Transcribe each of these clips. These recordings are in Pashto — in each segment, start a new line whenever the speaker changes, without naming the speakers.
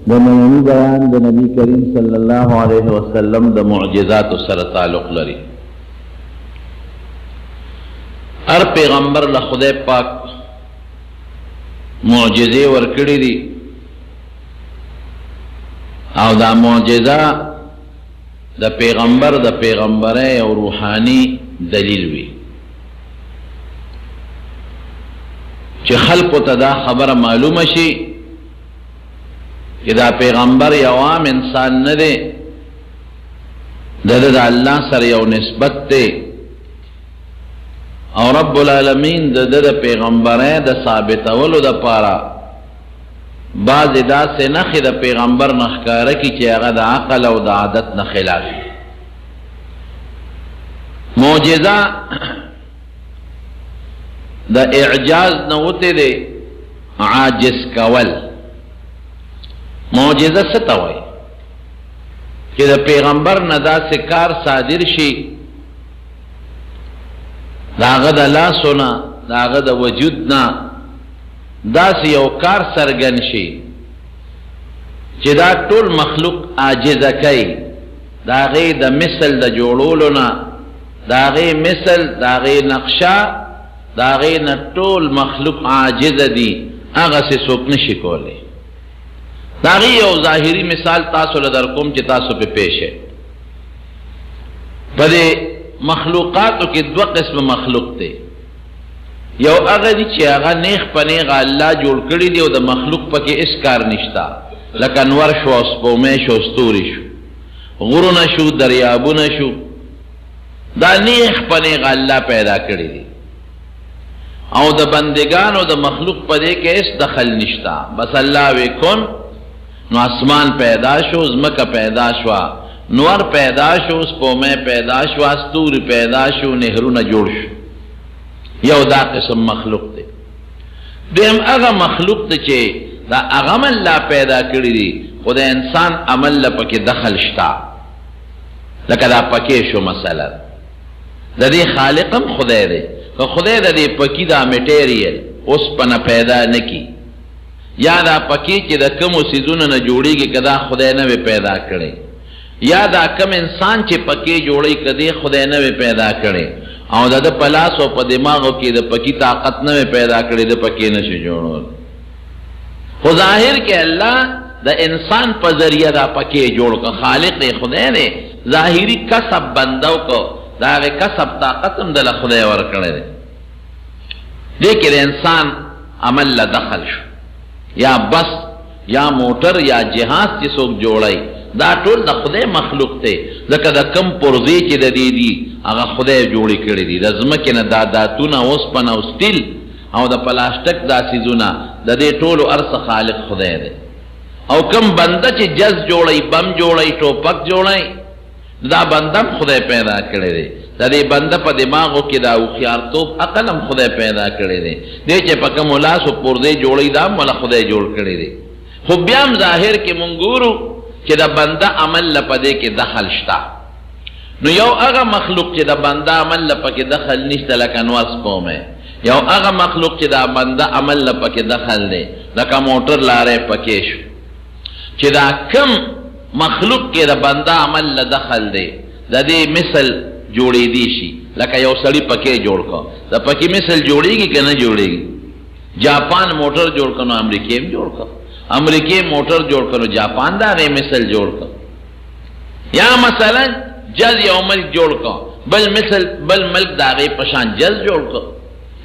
د نبوي بیان د نبی کریم صلی الله علیه وسلم د معجزات سره تعلق لري. هر پیغمبر له خدای پاک معجزې ورکړي دي او دا معجزه د پیغمبر د پیغمبرۍ او روحاني دلیل وي چې خلقو ته دا خبره معلومه شي کہ دا پیغمبر یو عام انسان نه دی، د الله سره یو نسبت دی او رب العالمین د پیغمبرۍ د ثابتولو دپاره بعض داسې نښې د پیغمبر نه ښکاره کړي چې هغه د عقل او د عادت نه خلاف وي. معجزه د اعجاز نه وتې دی عاجز کول. معجزه څه ته وایي؟ چې د پیغمبر نه داسې کار صادر شي د هغه د لاسو نه د هغه د وجود نه داسې یو کار څرګند شي چې دا ټول مخلوق عاجزه کوي، د هغې د مثل د جوړولو نه د هغې مثل د هغې نقشه د هغې نه ټول مخلوق عاجزه دي، هغسې څوک نشي کولی. د هغې یو ظاهري مثال تاسو له در کوم چې تاسو پې پیښ په دې مخلوقاتو کې دوه قسم مخلوق دی. یو هغه دي چې هغه نیغ په نیغه الله جوړ کړي دي او د مخلوق پکې هېڅ کار نشته، لکه انور شو او سپومۍ شو ستوري شو غرونه شو دریابونه شو، دا نیغ په نیغه الله پیدا کړي دي او د بندگانو د مخلوق په دې کې هېڅ دخل نشته. بس الله وی کن نو اسمان پیدا شو، ځمکه پیدا شوه، نور پیدا شو، سپومۍ پیدا شوه، ستوري پیدا شو، نهرونه جوړ شو. یو دا قسم مخلوق دی. دویم هغه مخلوق دی چې دا هغه هم الله پیدا کړي دي خو د انسان عمل له پکې دخل شته، لکه دا پکې شو مثلا د دې خالق هم خدای دی، که خدای د دې پکې دا میټیریل اوسپنه پیدا نه کړي یا دا پکې چې د کومو څیزونو نه جوړېږي که دا خدای نه وي پیدا کړی، یا دا کم انسان چې پکې جوړی که دی خدای نه وي پیدا کړی او د په لاس او په دماغو کې د پکې طاقت نه وي پیدا کړی، د پکې نشي جوړول. خو ظاهر کې الله د انسان په ذریعه دا پکې جوړ که خالق دی خدای دی، ظاهري کسب بندو کو د هغې کسب طاقت هم دله خدای ورکړی دی. دې کې د انسان عمل له دخل شو، یا بس یا موټر یا جهاز چې څوک جوړی دا ټول د خدای مخلوق دی، ځکه د کم پرزې چې د دې دي هغه خدای جوړې کړي دي، د ځمکې نه دا داتونه اوسپنه او سټیل او د پلاسټک دا څیزونه د دې ټولو هر څه خالق خدای دی. او کم بنده چې جز جوړی، بم جوړی، ټوپک جوړی، دا بنده هم خدای پیدا کړی دی، د دې بنده په دماغو کې دا هوښیارتوب عقل هم خدای پیدا کړی دی، دی چې په کومو لاسو پرزې جوړی دا هم وله خدای جوړ کړی دی. خو بیا هم ظاهر کې مونږ ګورو چې د بنده عمل له په دې کې دخل شته. نو یو هغه مخلوق چې د بنده عمل له پکې دخل نشته لکه نور سپومۍ، یو هغه مخلوق چې د بنده عمل له پکې دخل دی لکه موټر لارې پکې شو. چې دا کم مخلوق کې د بنده عمل له دخل دی د دې مثل جوړېدی شي، لکه یو سړي پکې جوړ کړه، د پکې مثل جوړېږي که نه جوړېږي؟ جاپان موټر جوړ کړه نو امریکې هم جوړ کړه، امریکې موټر جوړ کړه نو جاپان د هغې مثل جوړ کړه. یا مثلا جز یو ملک جوړ کړه، بل ملک د هغې په شان جز جوړ کړه.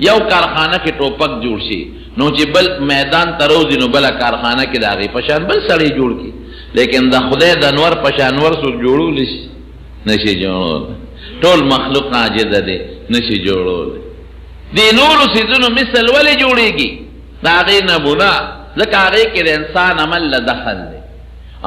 یو کارخانه کې ټوپک جوړ شي نو چې بل میدان ته روځي نو بله کارخانه کې د هغې په شان بل سړی جوړ کړي، لیکن د خدای د انور په شان انور څوک جوړولی شي؟ نشي جوړولی. ټول مخلوق عاجزه دی، نشي جوړولی. دې نورو څیزونو مثل ولې جوړېږي؟ د هغې نمونه ځکه هغې کې د انسان عمل له دخل دی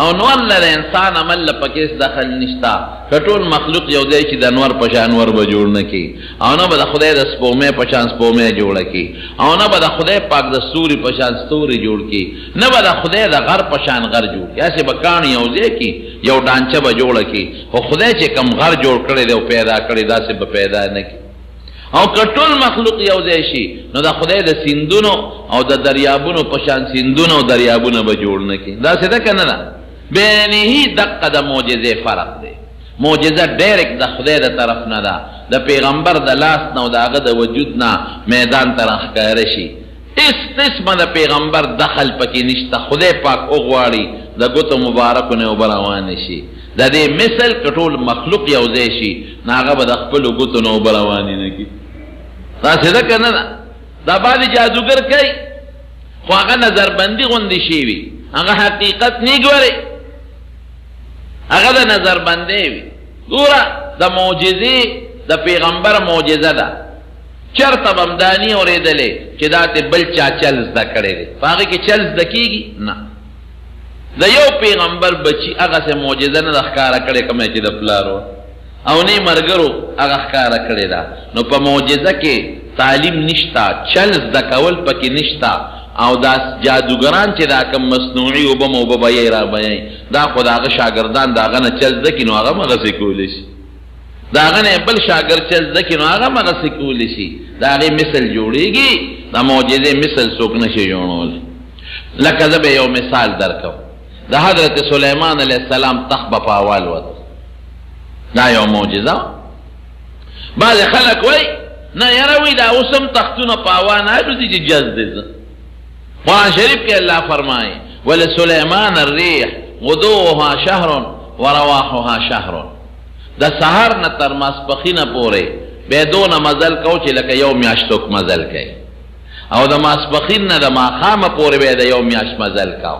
او نور له د انسان عمل له پکې دخل نشته. که ټول مخلوق یو دی چې د انور په شان انور به جوړ نه کړي او نه به د خدای د سپومۍ په شان سپومۍ جوړه کړي او نه به د خدای پاک د ستوري په شان ستوري جوړ کړي، نه به د خدای د غر په شان غر جوړ کړي. هسې به کاڼي یو ځای کړي، یو ډانچه به جوړه کړي، خو خدای چې کم غر جوړ کړی دی او پیدا کړی داسې به پیدا نه کړي. او کټول مخلوق یو ځای شي نو د خدای د سیندونو او د دریابونو په شان سیندونو او دریابونه به جوړ نه کړي. دا څه ده که نه ده؟ بینه دقه د معجزې فرق دی. معجزه ډایرکټ د خدای د طرف نه ده، د پیغمبر د لاس نه او د هغه د وجود نه میدان ته راښکاره شي. هېڅ قسمه د پیغمبر دخل پکې نشته. خدای پاک وغواړي د ګوتو مبارکو نه اوبه روانې شي، د دې مثل که ټول مخلوق یو ځای شي نو هغه به د خپلو ګوتو نه اوبه روانې نه کړي. داسې ده که نه ده؟ دا بعضې جادوګر کوي خو هغه نظربندي غوندې شوي، هغه حقیقت نه ګوري، هغه د نظربندۍ وي. ګوره د معجزې د پیغمبر معجزه ده، چرته به هم دا ني اورېدلې چې دا ته بل چا چل زده کړی دی، په هغې کې چل زده کېږي نه. د یو پیغمبر بچي هغسې معجزه نه ده ښکاره کړې کومه چې د پلار وه او نه یې ملګرو هغه ښکاره کړې ده. نو په معجزه کې تعلیم نشته، چل زده کول پکې نشته. او دا جادوګران چې دا کوم مصنوعي اوبه موبه بیئ را بیئ، دا خو د هغه شاګردان د هغه نه چل زده کړي نو هغه هم هغسې کولی شي، د هغه نه بل شاګرد چل زده کړي نو هغه هم هغسې کولی شي. د هغې مثل جوړېږي، د معجزې مثل څوک نشي جوړولی. لکه زه به یو مثال درکوم. د حضرت سلیمان علیه السلام تخت به په اول وت، دا یو معجزه. بعضې خلک وایي نه یاره وایي دا اوس هم تختونه په هوا نه الوځي چې جز دی. قرآن شریف کې الله فرمایي ولسلیمان الریح غدوها شهر ورواحها شهر. د سهار نه تر ماسپښینه پورې بیا دونه مزل کو چې لکه یو میاشتوک مزل کوي، او د ماسپښین نه د ماښامه پورې بیا د یو میاشت مزل کو.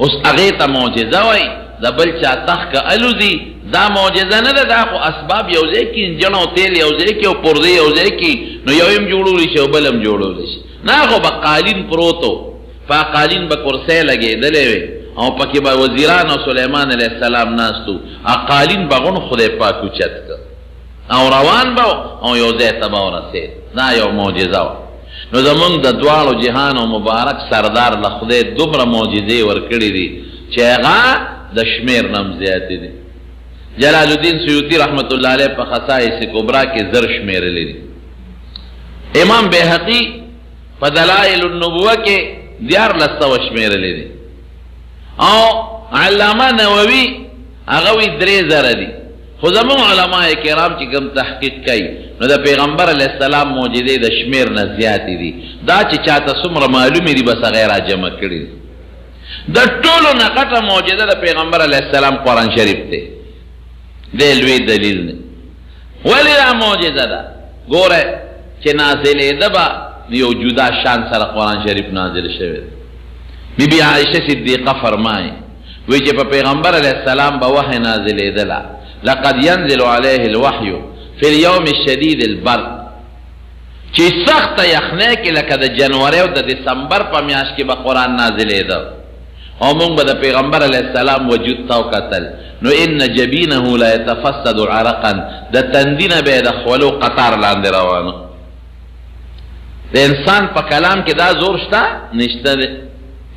اوس هغې ته معجزه وایي. د بل چا تخت که الوځي دا معجزه نه ده، دا خو اسباب یو ځای کي، انجن او تیل یو ځای کي او پردې یو ځای کي، نو یو هم جوړولی شي او بل هم جوړولی شي. نه خو به قالین پروتو، په قالین به کرسۍ لګېدلې وې او پکې به وزیران او سلیمان علیه السلام ناستو. قالین به غون خدای پاک اوچت کړ او روان به او یو ځای ته به ورسېد. دا یو معجزه وه. نو زمونږ د دواړو جهان او مبارک سردار له خدای دومره معجزې ورکړي دي چې هغه د شمیر نم زیاتې دي. جلال الدین سیوطي رحمت الله علیه په خصائص کبرا کې زر شمیرلی دي. امام بیهقي په دلائل النبوه کې 1400 شمیرلی دي. او علامه نووي هغه وی 3000 دي. خو زموږ علما کرام چې کوم تحقیق کوي نو د پیغمبر علیه السلام معجزې د شمیر نه زیاتې دي. دا چې چاته څومره معلومې دي بس هغه را جمع کړي دي. د ټولو نه غټه معجزه د پیغمبر علیه السلام قرآن شریف دی. دی لوی دلیل دی. ولې دا معجزه ده؟ ګوره چې نازلېده به یو جدا شان سره قرآن شریف نازل شوی دی. بی بی عایشه صدیقه فرمایي وی چې په پیغمبر علیه السلام به وحی نازلېدله. لقد ينزل عليه الوحي في اليوم الشديد البرد، چې سخته یخنۍ کې لکه د جنوري او د دسمبر په میاشت کې به قرآن نازلېده. او مونږ به د پیغمبر علیه السلام وجود ته وکتل نو ان جبینه لا يتفسد عرقا، د تندینه به د خولو قطار لاندې روانه. د انسان په کلام کې دا زور شته نشته دی.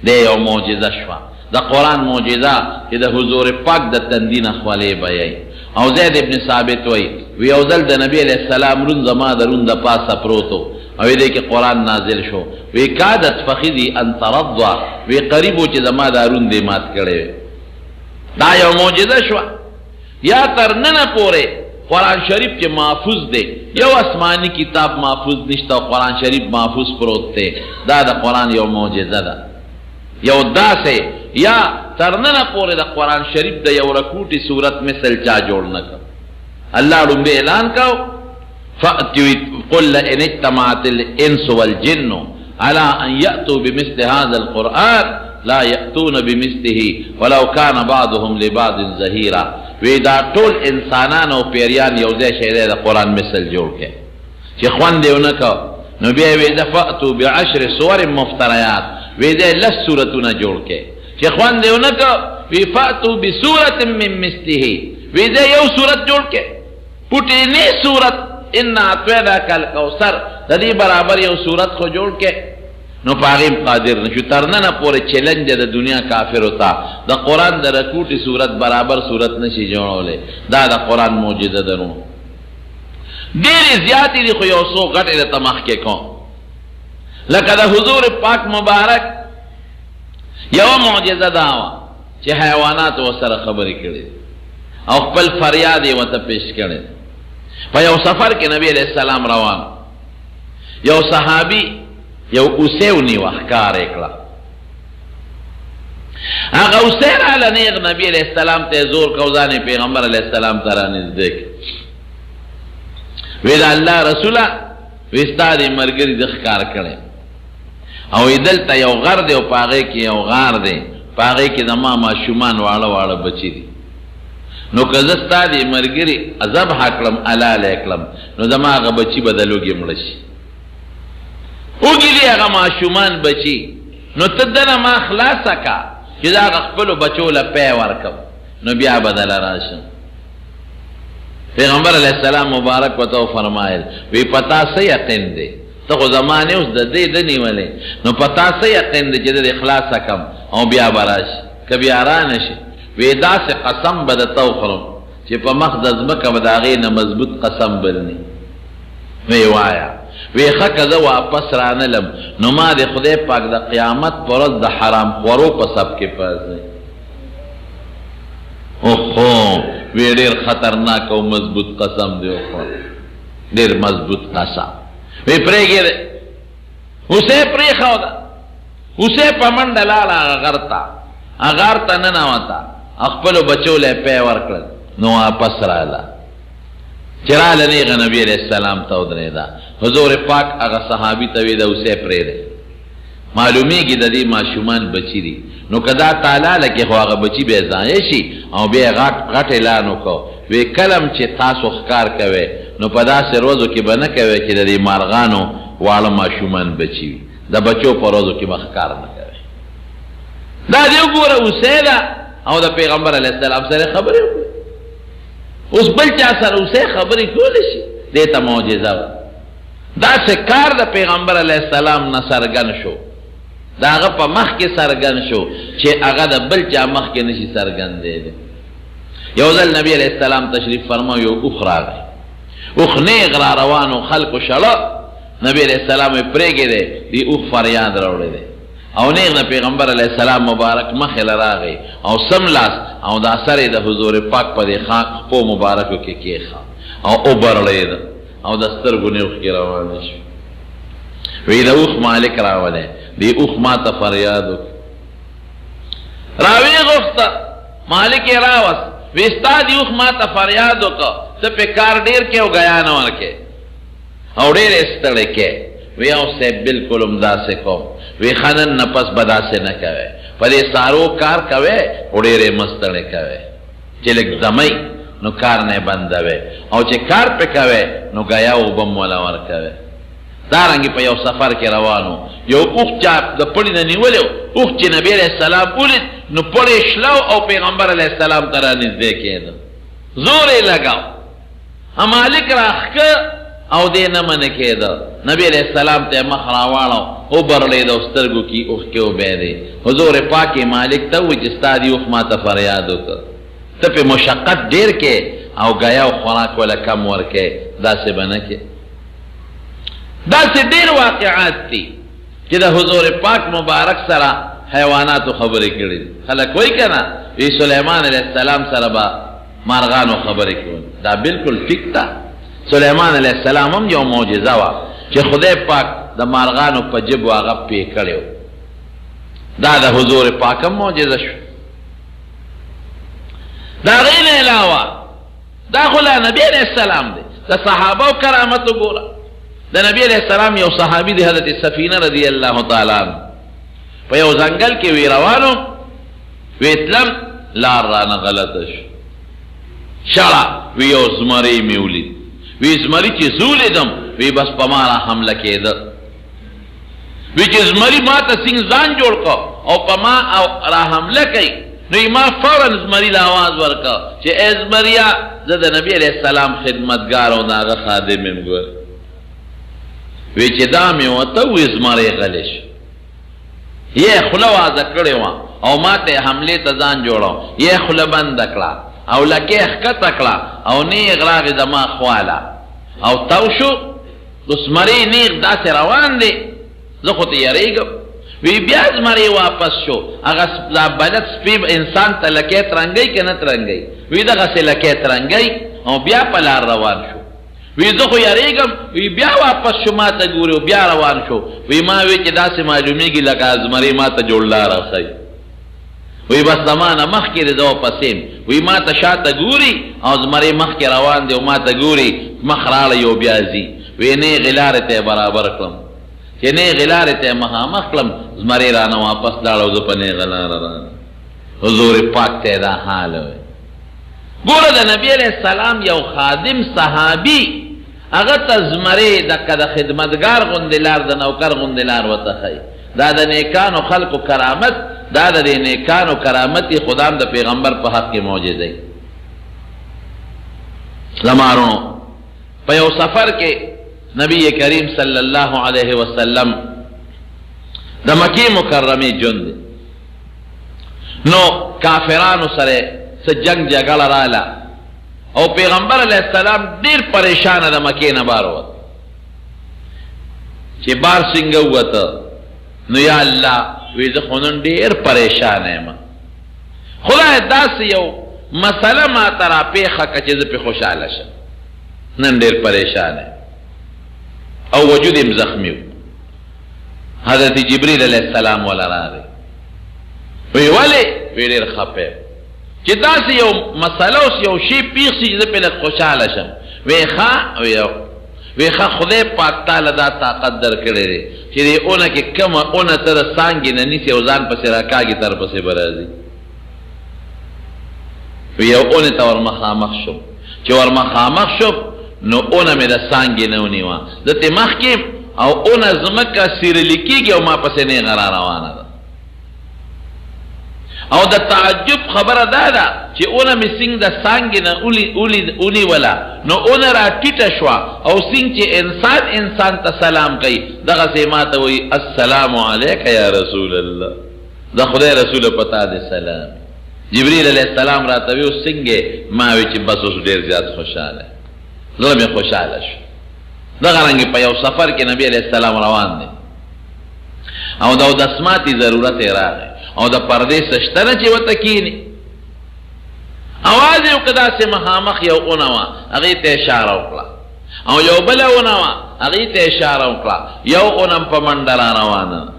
دی یو معجزه شوه د قرآن معجزه چې د حضور پاک د تندینه خولې بیایي. او زید ابن ثابت وی یو ځل د نبی علیه السلام رون زما د رون د پاسه پروتو او دې کې قرآن نازل شو. وی کادت فخذی ان ترضع، وی قریب و چې زما د رون دې مات کړی. دا یو معجزه شوه. یا تر ننه پورې قرآن شریف چې محفوظ دی، یو آسمانی کتاب محفوظ نشته او قرآن شریف محفوظ پروت دی. دا د قرآن یو معجزه ده. یو داسې یا تر ننه پورې د قرآن شریف د یو رکوټي صورت مثل چا جوړ نه کړ. الله لومبې اعلان کو قل ان اجتمعت الانس والجن على ان ياتوا بمثل هذا القران لا ياتون بمثله ولو كان بعضهم لبعض ظهيرا. وی دا ټول انسانان او پیریان یو ځای شي د قرآن مثل جوړ کړي چې خوند یې ونه کو. نو بیا وی د فاتوا بعشر سور مفتریات، وی د 10 سورتونه جوړ کړي چې خوند یې ونه کو. وی فاتوا بسوره من مثله، وی د یو سورت جوړ کړي پټې نه سورت ان اعطيناك الكوثر د دې برابر یو سورت خو جوړ کړي. نو پاغیم قادر نشو. ترننه پورې چیلنج د دنیا کافر ہوتا د قرآن د رکوټي صورت برابر صورت نشي جوړولې. دا د قرآن معجزه درو. ډېرې زیاتې دي خو یو څو غټې درته مخکې کوم لکه د حضور پاک مبارک یوه معجزه دا وه چې حیوانات ورسره خبرې کړې او خپل فریاد یې ورته پیش کړی په یو سفر کې نبی علیه السلام روان یو صحابي یو اوسۍ ونیوه ښکار یې کړه هغه اوسۍ راله نیغ نبی علیه السلام ته یې زور کو ځان یې پیغمبر علیه السلام ته رانږدې کړ وی د الله رسوله وی ستا دې ملګري د ښکار کړی او دلته یو غر دی او په هغې کې یو غار دی په هغې کې زما ماشومان واړه واړه بچي دي نو که زه ستا دې ملګري ذبحه کړم حلاله کړم نو زما هغه بچي به د لوږې مړه شي وږي دي هغه ماشومان بچي نو ته دنه ما خلاصه که چې د هغه خپلو بچو له پی ورکم نو بیا به دله راشم پیغمبر علیه السلام مبارک ورته وفرمایل وی په تا څه یقین دی ته خو زما نه اوس د دې ده نیولې نو په تا څه یقین دی چې د دې خلاصه کم او بیا به راشي که بیا رانه شي وی داسې قسم به درته وخورم چې په مخ د ځمکه به د هغې نه مضبوط قسم بل نی وی وایه وی ښه که زه واپس رانلم نو ما د خدای پاک د قیامت په ورځ د حرام خورو په سب کې پاس اوهو وی ډېر خطرناک او مضبوط قسم دی وخور ډېر مضبوط قسم وی پرېږدې اوسۍ پرېښوده اوسۍ په منډه لاړه هغه غر ته هغه غر ته ننوته خپلو بچو له پی ورکړل نو واپس راله چې راله نیغه نبي علیه السلام ته ودرېده حضور پاک هغه صحابي ته وی د اوسۍ پرېږدې معلومیږي د دې ماشومان بچي دي نو که دا تالاله کې خو هغه بچي بیا ضایع شي او بیا یې غټ اعلان وکړو وی کلم چې تاسو ښکار کوئ نو په داسې ورځو کې به نه کوئ چې د دې مارغانو واړه ماشومان بچي وي د بچو په ورځو کې به ښکار نه کوئ دا دې وګوره اوسۍ ده او د پیغمبر علیه السلام سره خبرې وکړي اوس بل چا سره اوسۍ خبرې کولی شي دې ته معجزه وه داسې کار د پیغمبر علیه السلام نه څرګند شو د هغه په مخ کې څرګند شو چې هغه د بل چا مخ کې نشي څرګندېدی یو ځل نبی علیه السلام تشریف فرما یو اوښ راغی اوښ نیغ را روانو خلکو شړه نبی علیه السلام یې پرېږدی دې اوښ فریاد راوړی دی او نیغ د پیغمبر علیه السلام مبارک مخې له راغی او سملاس او دا سر یې د حضور پاک په دې خپو مبارکو کې کېښه او وبرړېده او د سترګو نه اوښکې روانې شوې وی د اوښ مالک راولی دی اوښ ما ته فریاد وکړ راویې غوښته مالک یې راوست وی ستا دې اوښ ما ته فریاد وکړه ته پې کار ډېر کې او ګیا نه ورکې او ډېر یې ستړی کې وی او صاحب بلکل همداسې کوم وی ښه نن نه پس به داسې نه کوې په دې سارو کار کوې خو ډېر یې مه ستړی کوې چې لږ دمی نو کار نه بندوې او چې کار پې کوې نو ګیا اوبه م وله ورکوې دارنګې په یو سفر کې روانو یو اوښ چا د پړي نه نیولی و اوښ چې نبي علیه السلام ولید نو پړی شلو او پیغمبر علیه السلام ته رانږدې کېده زور یې لګاو مالک راښکه او دې نه منع کېده نبي علیه السلام ته یې مخ راواړو وبرړېده او سترګو کې اوښکې وبهېدې حضور پاک یې مالک ته ووایي چې ستا دې اوښ ما ته فریاد وکړه ته پې مشقت ډېر کې او ګیا او خوراک وله کم ورکې داسې به نه کې داسې ډېر واقعات دي چې د حضور پاک مبارک سره حیواناتو خبرې کړي دي خلک وایي که نه وی سلیمان علیه السلام سره به مارغانو خبرې کول دا بلکل ټیک ده سلیمان علیه السلام هم یو معجزه وه چې خدای پاک د مارغانو په جبو هغه پې کړی و دا د حضور پاک هم معجزه شو د هغې نه علاوه دا خو لا نبي علیه السلام دی د صحابه و کرامت وګوره د نبی علیه السلام یو صحابي دی حضرت سفینه رضی الله تعالی عنه په یو ځنګل کې وی روانو وی تلم لار رانه غلطه شو شړه وی یو زمری مې ولید وی زمری چې زه ولیدم وی بس په ما را حمله کېده وی چې زمری ما ته څنګه ځان جوړ کړ او په ما را حمله کوي نو ما فورا زمری له آواز ورکړه چې ای زمریا زه د نبی علیه السلام خدمتګار او د هغه خادم یم ګور وی چې دا مې ورته وی زمری غلی شو یې خوله وازه کړې وه او ما ته حملې ته ځان جوړو یې خوله بنده کړه او لکې ښکته کړه او نیغ راغې زما خواله او تاو شو زمری نیغ دا سی روان دی زه خو ته یریږم وی بیا زمری واپس شو هغه دا بلد سپی انسان ته لکې ترنګی که نه ترنګی وی دغسې لکې ترنګی او بیا په لار روان شو وی زه خو یریږم وی بیا واپس شو ما ته ګوري بیا روان شو وی ما وی چې داسې معلومیږي لکه زمری ما ته جوړ لاره ښیي وی بس زمانه مخکې دی زه ورپسې وی ما ته شاته ګوري او زمری مخکې روان دی او ما ته ګوري مخ راړی او بیا ځي وی نیغې لارې ته یې برابر کړم چې نیغې لارې ته یې مخامخ کړم زمری رانه واپس لاړه او زه په نیغه لاره رانه حضور پاک ته یې دا حال وی ګوره د نبی علیه السلام یو خادم صحابي هغه ته زمری دکه د خدمتګار غوندې لار د نوکر غوندې لار ورته ښیي دا د نیکانو خلقو کرامت دا د نیکانو کرامت خدام د پیغمبر په حق کې معجزه زمارونو په یو سفر کې نبی کریم صلی الله علیه وسلم د مکی مکرمه ژوند نو کافرانو سره څه جنگ جګړه رااله او پیغمبر علیه السلام ډیر پریشان د مکی نه بار ووت چې بار څنګه ووته نو یا الله وی زه خو نن ډېر پریشان یم خدای داسې یو مسله ما ته راپېښه که چې زه پرې خوشحاله شم نن ډېر پریشان یم او وجود یم زخمي و حضرت جبریل علیه السلام وله راغی وی ولې وی ډېر خفه یم چې داسې یو مسله اوس یو شی پېښ شي چې زه پرې لږ خوشحاله شم وی ښه خدای پاک تعالی دا طاقت در کړی دی چې دې اونه کې کومه اونه ته د څانګې نه نیسي او ځان پسې راکاږي تر پسې به راځي وی یو اونې ته ورمخامخ شم چې ورمخامخ شم نو اونه مې د څانګې نه ونیوه زه ترې مخکې او اونه ځمکه سیرلي کېږي او ما پسې نیغه را روانه ده او د تعجب خبره دا ده چې اونه مې سینګ د څانګې نه ونیوله نو اونه را ټیټه شوه او سینګ چې انسان ته سلام کوي دغسې ما ته وایي السلام علیک یا رسول الله د خدای رسوله په تا دې سلام جبریل علیه السلام راته وی اوس څنګه ما وی چې بس اوس ډېر زیات خوشحاله زړه مې خوشحاله شو دغه رنګې په یو سفر کې نبی علیه السلام روان دی او د اودسماتي ضرورت یې راغی او د پردې سشته نه چې ورته کښېني اواز یې وکړه داسې مخامخ یو اونه وه هغې ته اشاره وکړه او یو بله اونه وه هغې ته اشاره وکړه یو اونه هم په منډه را روانه ده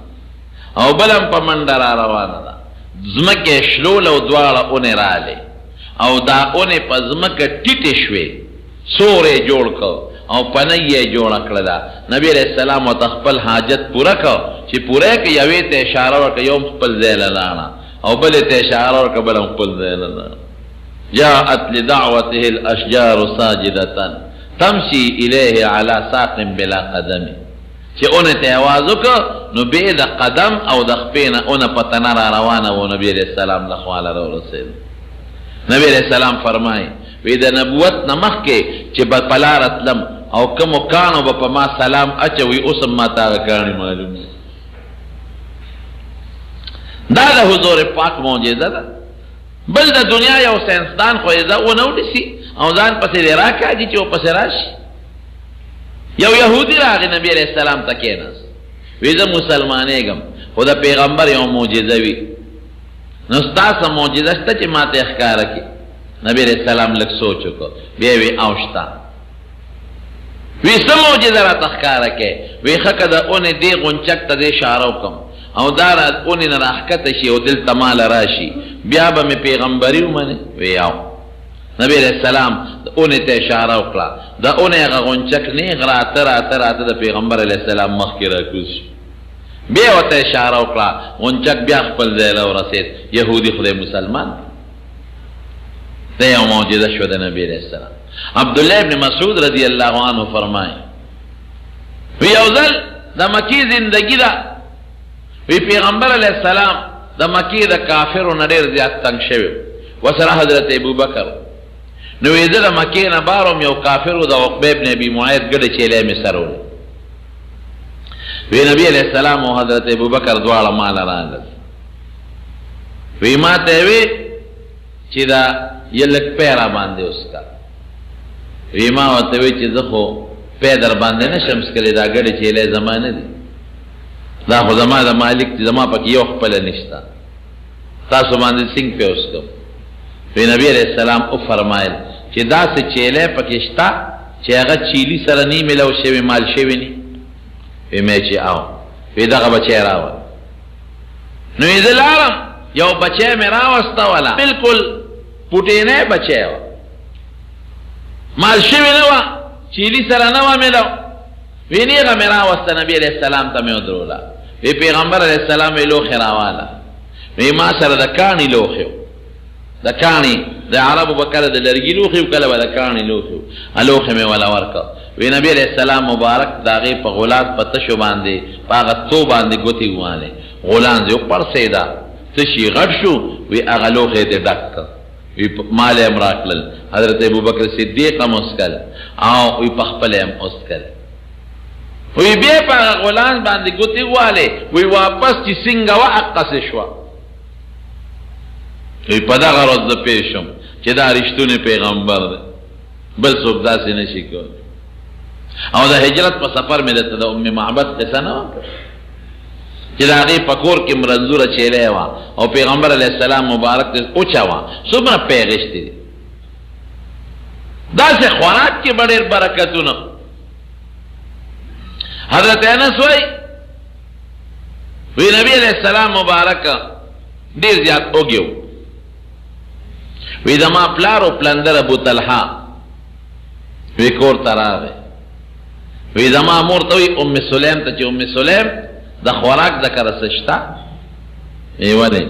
او بله هم په منډه را روانه ده ځمکې شلول او دواړه اونې راغلې او دا اونې په ځمکه ټیټې شوې سور یې جوړ کړ او پنۍ یې جوړه کړه ده نبي علیه السلام ورته خپل حاجت پوره کړ چې پوره یې کړ یوې ته اشاره وکړه یو هم خپل ځای له لاړه او بلې ته اشاره وکړه بله هم خپل ځای له لاړه جاءت لدعوته الاشجار ساجدة تمشي الیه علی ساق بلا قدم چې اونې ته آواز وکړه نو بې د قدم او د خپې نه اونه په تنه را روانه و نبي علیه السلام له خواله راورسېد نبي علیه السلام فرمایي وی د نبوت نه مخکې چې به په لاره تلم او کومو کاڼو به په ما سلام اچوي اوس هم ما ته هغه کاڼي معلوم دي دا د حضور پاک معجزه ده بل د دنیا یو ساینسدان خو یې ونه ونیسي او ځان پسې دې راکاږي چې ورپسې راشي یو یهودي راغی نبي علیه السلام ته کېناست وی زه مسلمانېږم خو د پیغمبر یو معجزه وي نو ستا څه معجزه شته چې ما ته یې ښکاره کړي نبی علیہ السلام لږ سوچ وکړ بیا وی اوشتا وی څه معجزه راته ښکاره کې وی ښه که د اونې دې غونچک ته دې اشاره وکړم او دا را اونې نه راښکته شي او دلته ماله راشي بیا به مې پیغمبري ومنې وی او نبی علیہ السلام د اونې ته اشاره وکړه د اونې هغه غونچک نیغ راته د پیغمبر علیہ السلام مخکې راکوز شي بیا ورته اشاره وکړه غونچک بیا خپل ځای له ورسېد یهودي خدای مسلمان ده یو معجزه شو د نبی علیہ السلام عبدالله ابن مسعود رضی الله عنه فرمایي وی یو ځل د مکی زندگی ده وی پیغمبر علیہ السلام د مکی د کافرو نه ډېر زیات تنګ شوی وسره حضرت ابوبکر نو وی زه د مکې نه بار وم یو کافرو د عقبه ابن ابي معیط ګډه چیلې مې سره وړې وی نبی علیہ السلام او حضرت ابوبکر دواړه ماله راغلل وی ما ته وی چې دا یلک پیرا باندې اوس کا وی ما ورته وی چې زه خو پی در باندې نشم سکلی دا ګډې چیلې زما نه دي دا خو زما د مالک دي زما پکې یو خپله نشته تاسو باندې څنګه پې وسکم وی نبی علیہ السلام او فرمایل چې داسې چیلې پکې شته چې هغه چیلي سره نی ملو شوی مال شوی نی وی مې چې او وی دغه بچی راوړ نو یې زه لاړم یو بچی مې راوسته ولا بلکل پوټینی بچی و مال شوی نه وه چیلي سره نه وه ملو وی نیغه مې راوسته نبی علیہ السلام ته مې ودروله وی پیغمبر علیہ السلام وی لوښې راواله وی ما سره د کاڼي لوښې د کاڼي د عربو به کله د لرګي لوښې و کله به د کاڼي لوښې و لوښې مې وله ورکړ وی نبی علیہ السلام مبارک د هغې په غلاس په تشو باندې په هغه تو باندې ګوتې ووالې غلان دې وپړسېده تشي غټ شو وی هغه لوښې دې ډک کړ وی مال یې هم راکړل حضرت ابوبکر صدیق هم وسکل او وی په خپله هم وسکل وی بیا په هغه غلان باندې ګوتې ووالې وی واپس چې څنګه وه هقسې شوه وی په دغه ورځ زه پوه شم چې دا رښتونی پیغمبر دی بل څوک داسې نشي کولی او د هجرت په سفر مې درته د ام معبد قصه نه وکړه چې د هغې په کور کې مرنځوره چیلې وه او پیغمبر علیه السلام مبارک ته اوچه وه څومره پیغشتې دي داسې خوراک کې به ډېر برکتونه حضرت انس وایي وی نبی علیه السلام مبارک ډېر زیات اوږې و وی زما پلار و پلندر ابو طلحه وی کور ته راغی وی زما مور ته وی ام سلیم ته چې ام سلیم د خوراک د کره څه شته وی ولې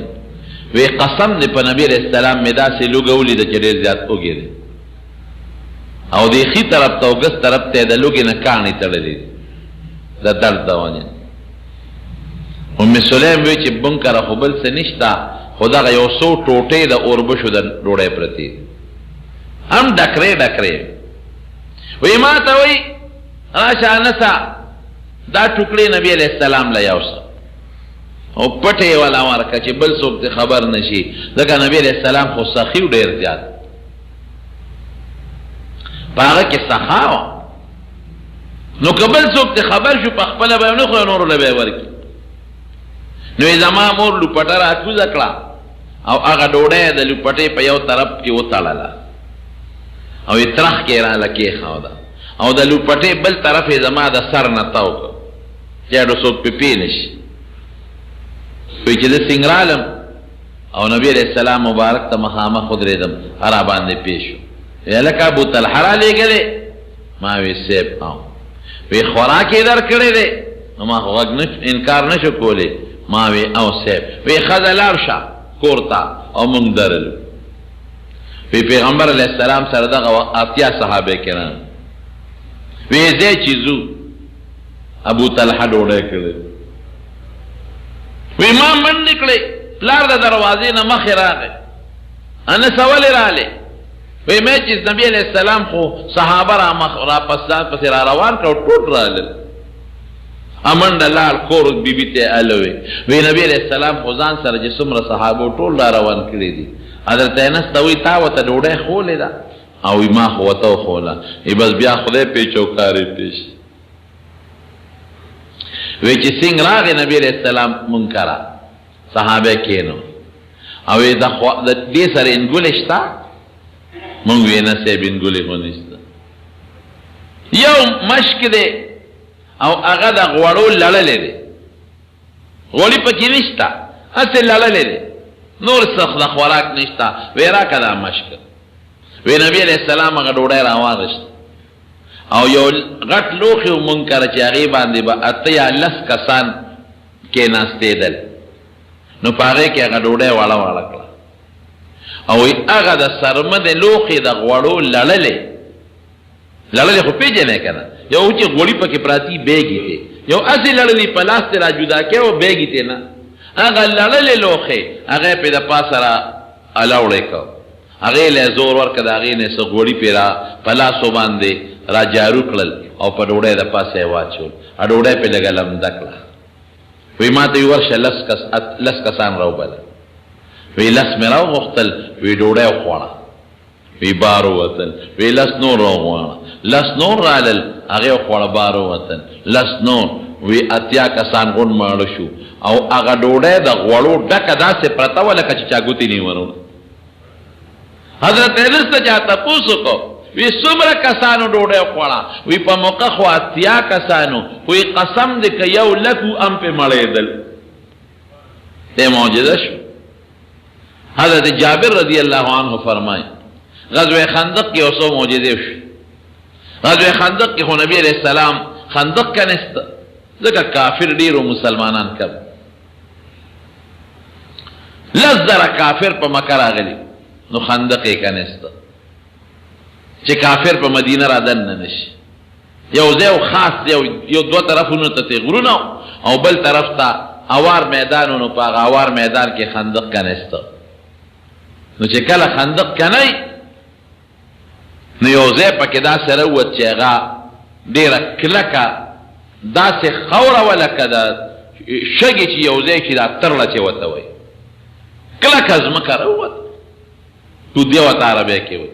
وی قسم دې په نبی علیہ السلام مې داسې لوږه ولیده چې ډېر زیات اوږې دی او د ښي طرف ته او ګس طرف ته یې د لوږې نه کاڼي تړلي دي د درد د وجې ام سلیم وی چې بن کره خو بل څه نشته خو دغه یو څو ټوټې د اوربشو د ډوډۍ پرتې هم ډکرې ډکرې وی ما ته وی راشه انسه دا ټوکړې نبی علیہ السلام له یوسه او پټې یې والا ورکړه چې بل څوک دې خبر نشي ځکه نبی علیہ السلام خو سخي و ډېر زیات په هغه کې سخا وه نو که بل څوک دې خبر شو په خپله به یې ونه خوري نورو له به یې ورکړي نو یې زما مور لوپټه راکوزه کړه او هغه ډوډۍ د لوپټې په یو طرف کې وتړله او یې ترخ کې یې راله کېښوده او د لوپټې بل طرف یې زما د سر نه تاو کړ چې اډو څوک پې پې نه شي وایي چې زه څنګه رالم او نبي علیہ السلام مبارک ته مخامخ ودرېدم را باندې پې شو وی هلکه ابو طلحه رالېږلی ما وی صیب او وی خوراک یې درکړی دی نو ما خو غږ انکار نه شو کولی ما وی او صیب وی ښځه لاړ شه کور ته او موږ درلو وی پیغمبر علیہ السلام سره دغه 80 صحابه کرام وی ځای چې ځو ابو طلحه ډوډۍ کړې وی ما منډې کړې پلار د دروازې نه مخې راغی انس ولې رالې وی مې چې نبي علیہ السلام خو صحابه را پسې را روان کړه ټول رالل امنډه لاړ کور بیبي ته الوي وی نبی علیہ السلام خو ځان سره چې څومره صحابه ټول را روان کړي دي حضرت انس ته وی تا ورته ډوډۍ خولې ده او وی ما خو ورته وخوله ای بس بیا خدای پیچوکارې پیش وی چې څنګه راغی نبی علیہ السلام منکره صحابه کېنو او د دې سره انګولې شته مونږ وی نه صاحب انګولې خو نشته یو مشک دی او هغه د غوړو لړلې دی غوړي پکې نشته هسې لړلې دی نور څه د خوراک نشته وی راکړه دا مشک وی نبی علیہ السلام هغه ډوډۍ راواغېست او یو غټ لوښي و مونږ کره چې هغې باندې به 8 یا 10 کسان کېناستېدل نو په هغې کې هغه ډوډۍ واړه واړه کړه او هغه د سرمه د لوښي د غوړو لړلې خو پېژنې که نه یو چې غوړي پکې پراتي بیګې ته یو هسې لړلې په لاس ته را جدا کړې او بیګې ته نه هغه لړلې لوښې هغه پې د پاسه را الاوړی کړ هغې له زور ورکړه د هغې نه څه غوړي پې را په لاسو باندې را جارو کړل او په ډوډۍ د پاسه یې واچول ډوډۍ پې لږه لمده کړه وی ما ته وی ورشه 10 کسان راوبله وی 10 مې راوغوښتل وی ډوډۍ وخوړه وی بارو وطن وی لس نور روغوانا لس نور رالل اغیو خوڑ بارو وطن لس نور وی اتیا کسان غن مارو شو او اغا ڈوڑے دا غوڑو ڈکا دا سے پرتاو لکا چی چاگوتی نیورو حضرت انس تا جاتا پوسو کو وی سمر کسانو ڈوڑے خوڑا وی پا موقع خوا اتیا کسانو وی قسم دے که یو لکو ام پہ مڑے دل تے موجزہ شو حضرت جابر رضی اللہ عنہ فرمائے غزوہ خندق کی اوسو موجزہ شو غزوہ خندق کی خو نبی علیہ السلام خندق کا نستا ذکر کافر دیرو مسلمانان کب لزر کافر پا مکر آگلی نو خندق کا نستا چه کافر پا مدینہ را دن ننش یو زیو خاص یو دو طرفونو تا تغرونو او بل طرف تا اوار میدانونو پا اوار میدان کے خندق کا نستا نو چه کل خندق کا نئی نو یو زی پا که دا سروت چه اغا دیر کلکا دا سی خور ولکا دا شگی چی یو زی چی دا ترلا چه وطوئی کلکا زمکا روت تو دیوت عربی که وی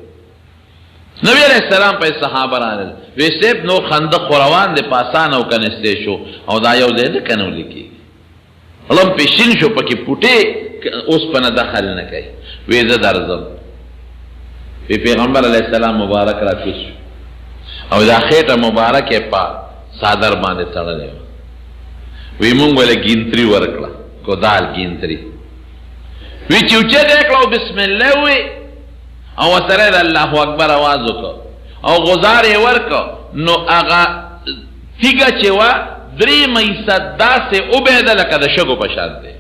نبی علیہ السلام پہ صحابہ رانل ویسیب نو خندق خوروان دے پاسان او کنستے شو او دا یو زی نکنو لکی علم پیشن شو پا کی پوٹے اس پا ندخل نکی ویزه درزم وی پیغمبر علیہ السلام مبارک را کش او دا خیٹا مبارک پا صادر باندے تڑلے وی مونگولے گینتری ورکلا کدال گینتری وی چوچے دیکھلاو بسم اللہ وی او سرد اللہ اکبر آوازو کو او غزار ورکو نو اغا تیگا چوا دری میسد دا سے عبید لکا دا شگو پشاد دے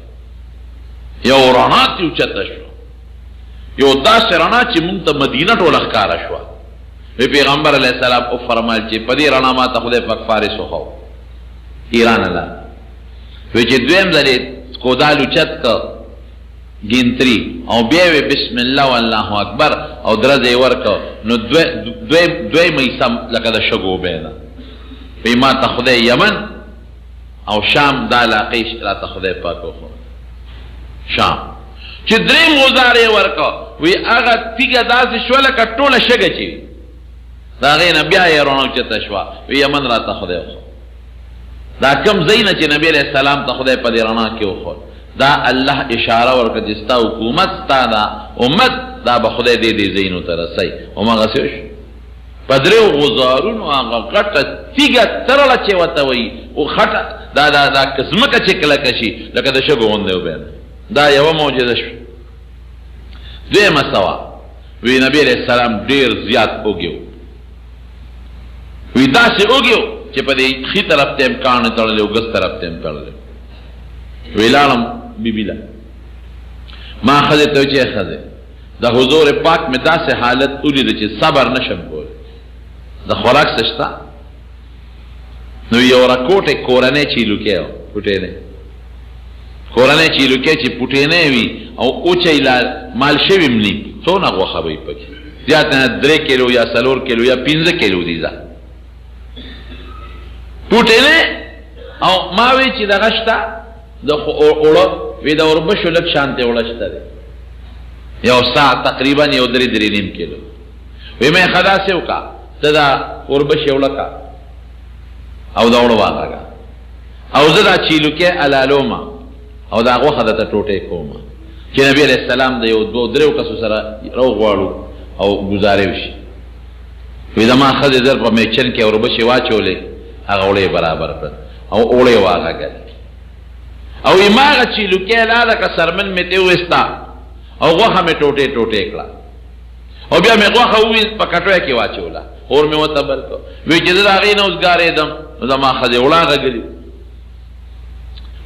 یو رانا تیوچتا شو یو دا سے رانا چی منتا مدینہ ٹو لخکارا شوا وی پیغمبر علیہ السلام او فرمال چی پدی رانا ما تا خودے پاک فارسو خواو ایران اللہ وی چی دویم دلی کودالو چت کا گینتری او بیوی بسم اللہ واللہ اکبر او درزے ورکو نو دوی میسم لکا دا شگو بینا وی ما تا خودے یمن او شام دا لاقیش را تا خودے پاکو خو شام چی دریم غزارے ورکو وی آغا تیگا دا سی شولا کا ٹولا شگا چی دا غین بیائی رونو چتا شوا وی یمن را تا خودے خو دا کم زینا چی نبی علیہ السلام تا خودے پا دی رانا کیو خو دا اللہ اشارہ ورکا جستا حکومت تا دا امت دا بخودے دے دے زینو ترسی وما غسیوش پدریو غزارون آغا غٹا تیگا ترلا چه وطوئی و خطا دا کسمکا چکلا کشی لکا دا شگو ہوندے بین دا یو موجزه شو دوی مسوا وی نبی علیہ السلام دیر زیاد اوگیو وی دا سی اوگیو چه پا دی خی طرف تیم کارن ترلیو گس طرف تیم کرلیو وی لالم بی بیلا ما خزے تو چے خزے دا حضور پاک میں دا سے حالت اولی دا چے صبر نشم بول دا خوراک سشتا نو یو رکوٹے کورنے چیلو کے ہو پوٹے نے کورنے چیلو کے چی پوٹے نے وی او اوچے مال شویم نی سونا گو خبای پکی زیادنا 3 کلو یا 4 کلو یا 15 کلو دیزا پوٹے نے او ماوی چی دا غشتا دا اوڑا وی دا وربشو لک شانتے اوڑشتا دے یو ساعت تقریبا یو 3 کلو وی میں خدا سے وکا دا وربش اوڑا کا او دا اوڑا واقع کا او زدا چیلو کے علالوما او دا غو خدا تا ٹوٹے کوما چی نبی علیہ السلام دا یو 2-3 کسو سرا رو غوارو او گزارے وشی وی دا ما خد در پا میچن کے وربشی واچو لے اگا اوڑے برابر پر او اوڑے واقع گا او ایماغا چیلو کے لالا کا سرمن میں تیوستا او غوخا میں ٹوٹے ٹوٹے کلا او بیا میں غوخا ہوئی پا کٹوے کی واچولا اور میں وطبر کو وی جدر آغین اوزگارے دم دا ما خد اوڑا گا گلی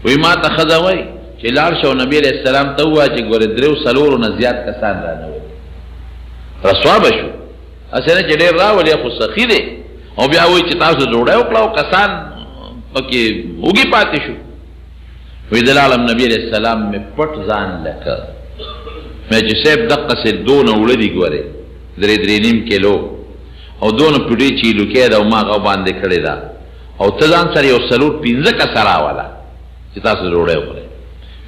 وی ما تا خزاوی چی لار شو نبی علیہ السلام تا ہوا چی گوری 3 نزیاد کسان رانوی رسوا بشو اسے نا چی دیر راولی خود سخی دے او بیا ہوئی چی تاسو جوڑے اکلاو کسان پاکی ہوگی پاتی شو وی دلالم نبی علیہ السلام میں پٹ زان لکا میں چی سیب دقا سے 2 اوڑی گوری 3 کلو او 2 پوٹی چیلو که دا او ما غو باندے کڑی دا او تزان سر یو 15 کا سرا والا چی تاسو جوڑے اکلاو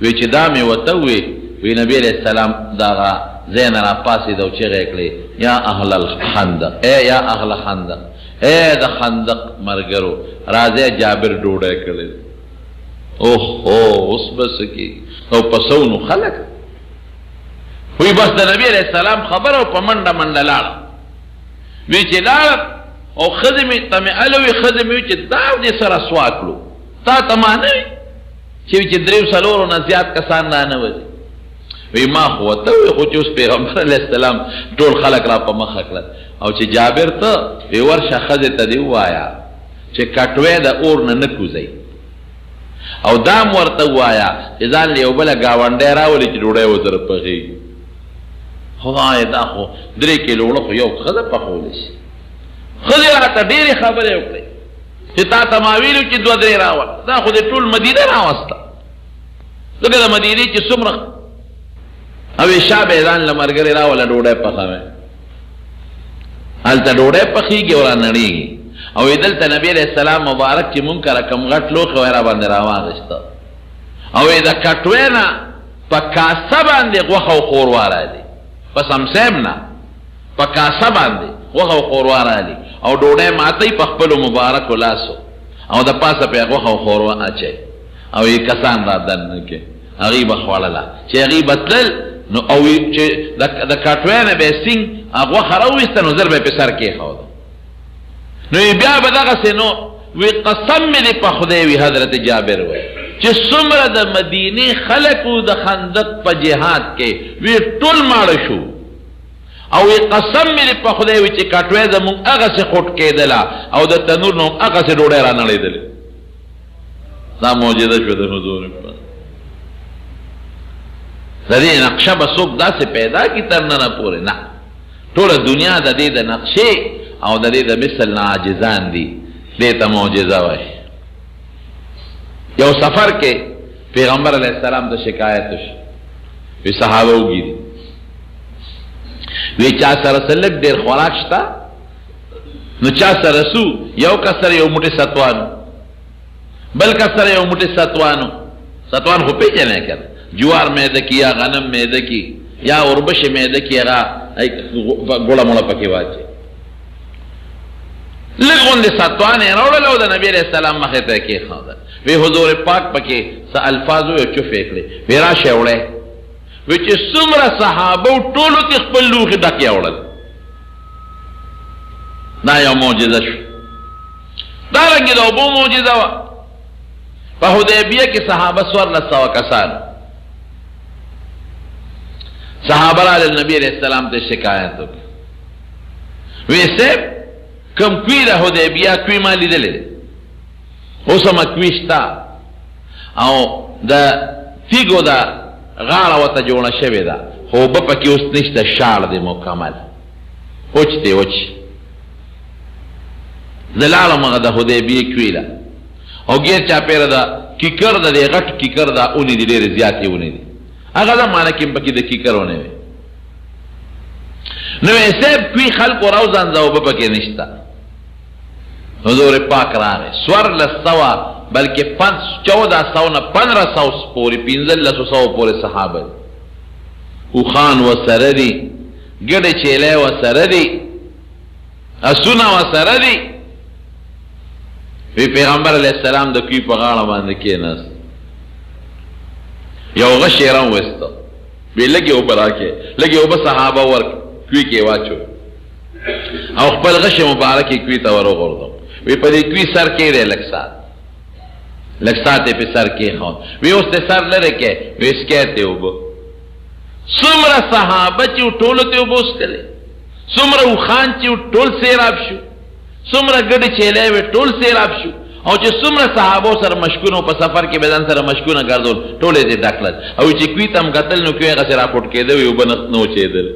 وی چی دا میں وطوی وی نبی علیہ السلام دا غا زین را پاسی دو چغه کلی یا اهل الخندق یا اهل خندق د خندق مرګرو راځي جابر ډوډۍ کړل اوه اوس بس کی او پسونو خلق وی بس د نبی علیہ السلام خبر او پمنډه منډه لاړ وی چې لاړ او خدمه تم الوی خدمه چې دا دې سره سواکلو تا تمانه چې دریو سلورو نه زیات کسان نه وځي وی ما خو ته خو چې اوس پیغمبر علیہ السلام ټول خلق را په مخ کړل او چې جابر ته وی ورشه خزه ته دی وایا چې کټوي د اور نه نکوزي او دام ورته وایا چې ځان یو بل گاونډي راولي چې ډوډۍ وزر پخې خدای دا خو 3 کیلو له یو خزه پخول شي خزه راته ډېری خبره وکړي چې تا تماویلو چې 2-3 راول دا خو د ټول مدینه راوسته دغه د مدینه چې څومره او شابه ځان لمرګری راول ډوډۍ پخاوي هلته ډوډۍ پخېږي او رانړېږي او دلته نبی علیہ السلام مبارک چې مونږ کله کم غټ لوښی وای را باندې راواغېسته او د کټوۍ نه په کاسه باندې غوښه او ښوروا راځي په سمسیم نه په کاسه باندې غوښه او ښوروا راځي او ډوډۍ ماتوي په خپلو مبارکو لاسو او د پاسه پې غوښه او ښوروا اچوي او یې کسان را دننه کې هغې به خوړله چې هغې به تلل نو او چې د کټوۍ نه به یې سینګ غوښه راوویسته نو زر به یې په سر کېښوده نو بیا به دغسې نو وی قسم مې دې په خدای وي حضرت جابر وی چې څومره د مدینې خلکو د خندق په جهاد کې وی ټول ماړه شو او وی قسم مې دې په خدای وي چې کټوۍ زمونږ هغسې خوټ کېدله او د تنور نه هغسې ډوډۍ را نړېدلې دا معجزه شوه د حضور د دې نقشه به څوک داسې پیدا کړي تر ننه پورې نه ټوله دنیا د دې د نقشې او د دې د مثل نه عاجزان دي دې ته معجزه وایي یو سفر کې پیغمبر علیہ السلام ته شکایت وشو وی صحابه وګوري وی چا سره سلک ډېر خوراک شته نو چا سره سو یو کس سره یو موټی ستوانو بل کس سره یو موټی ستوان خو پیژنې کړه جوار میده کی یا غنم میده کی یا اوربش میده کی هغه ګوړه موړه پکې واچي لږ غوندې ستوان یې راوړل او د نبي علیہ السلام مخې ته یې کېښودل وی حضور پاک پکې څه الفاظ وی چوف یې کړې وی راشه وړی وی چې څومره صحابه ټولو کې خپل لوښي ډک یې وړل دا یو معجزه شو دارنګې د اوبو معجزه وه په حدیبیه کې صحابه 1400 کسان صحابه راغلل نبی علیہ السلام ته شکایت وکړه وی صاحب کم کوي د حدیبیه کوي ما لیدلې اوس هم کوي شته او د تیږو د غاړه ورته جوړه شوې ده خو اوبه پکې اوس نشته شاړ دی مکمل وچ دی وچ زه لاړم هغه د حدیبیې کوي له او ګیر چاپېره د کیکر د دې غټ کیکر د اونې دي ډېرې زیاتې اونې دي هغه زمانه کې پکې د کیکر ونې وې نو یې صاحب کوي خلکو راوځانځه اوبه پکې نشته حضور پاک راغی 1400 بلکې 1400 نه 1500 پورې 1500 پورې صحابه اوښان ورسره دي ګډې چیلې ورسره دي اسونه ورسره دي وی پیغمبر علیہ السلام د کوي په غاړه باندې کېناست یو غش یې راوویسته وی لږې اوبه راکړې لږې اوبه صحابه کوي کې واچو او خپل غش مبارک یې کوي ته وروغورځو وی په دې کوي سر کېږدی لږ ساعت یې په سر کېښود وی اوس دې سر لرې کې وی سکیت یې اوبه څومره صحابه چې ټولو ته اوبه وڅښلې څومره اوښان چې ټول سیراب شو څومره ګډې چیلې وې ټول سیراب شو او چې څومره صحابو سره مشکونه په سفر کې به ځان سره مشکونه ګرځول ټول یې ډک کړل او چې کوي ته هم کتل نو کوي هغسې راپورټ کېده وي اوبه نه وچېدل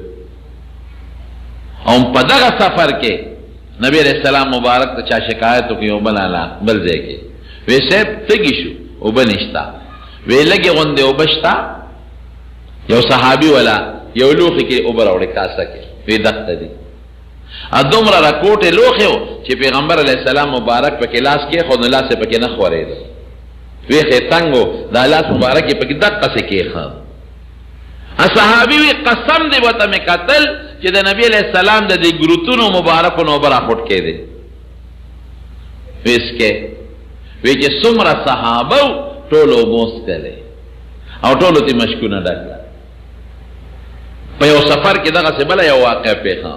او په دغه سفر کې نبی علیہ السلام مبارک ته چا شکایت وکړي اوبه نه بل ځای کې وی صاحب تږي شو اوبه نشته وی لږې غوندې اوبه شته یو صحابي والا یو لوښي کې اوبه راوړې کاسه کې وی دغته دي دومره راکوټې لوښی و چې پیغمبر علیہ السلام مبارک پکې لاس کېښود نو لاس یې پکې نه خورېده ویښې تنګ و دا لاس مبارک یې پکې دقسې کېښود صحابي وی قسم دی وته مې قتل چې د نبی علیہ السلام د دې ګروتونو مبارکو نو برا پټ کې دي ویسکه وی چې څومره صحابه ټولو موس کړي او ټولو ته مشکونه ډکړه په یو سفر کې دغه څه بل یو واقع پیښه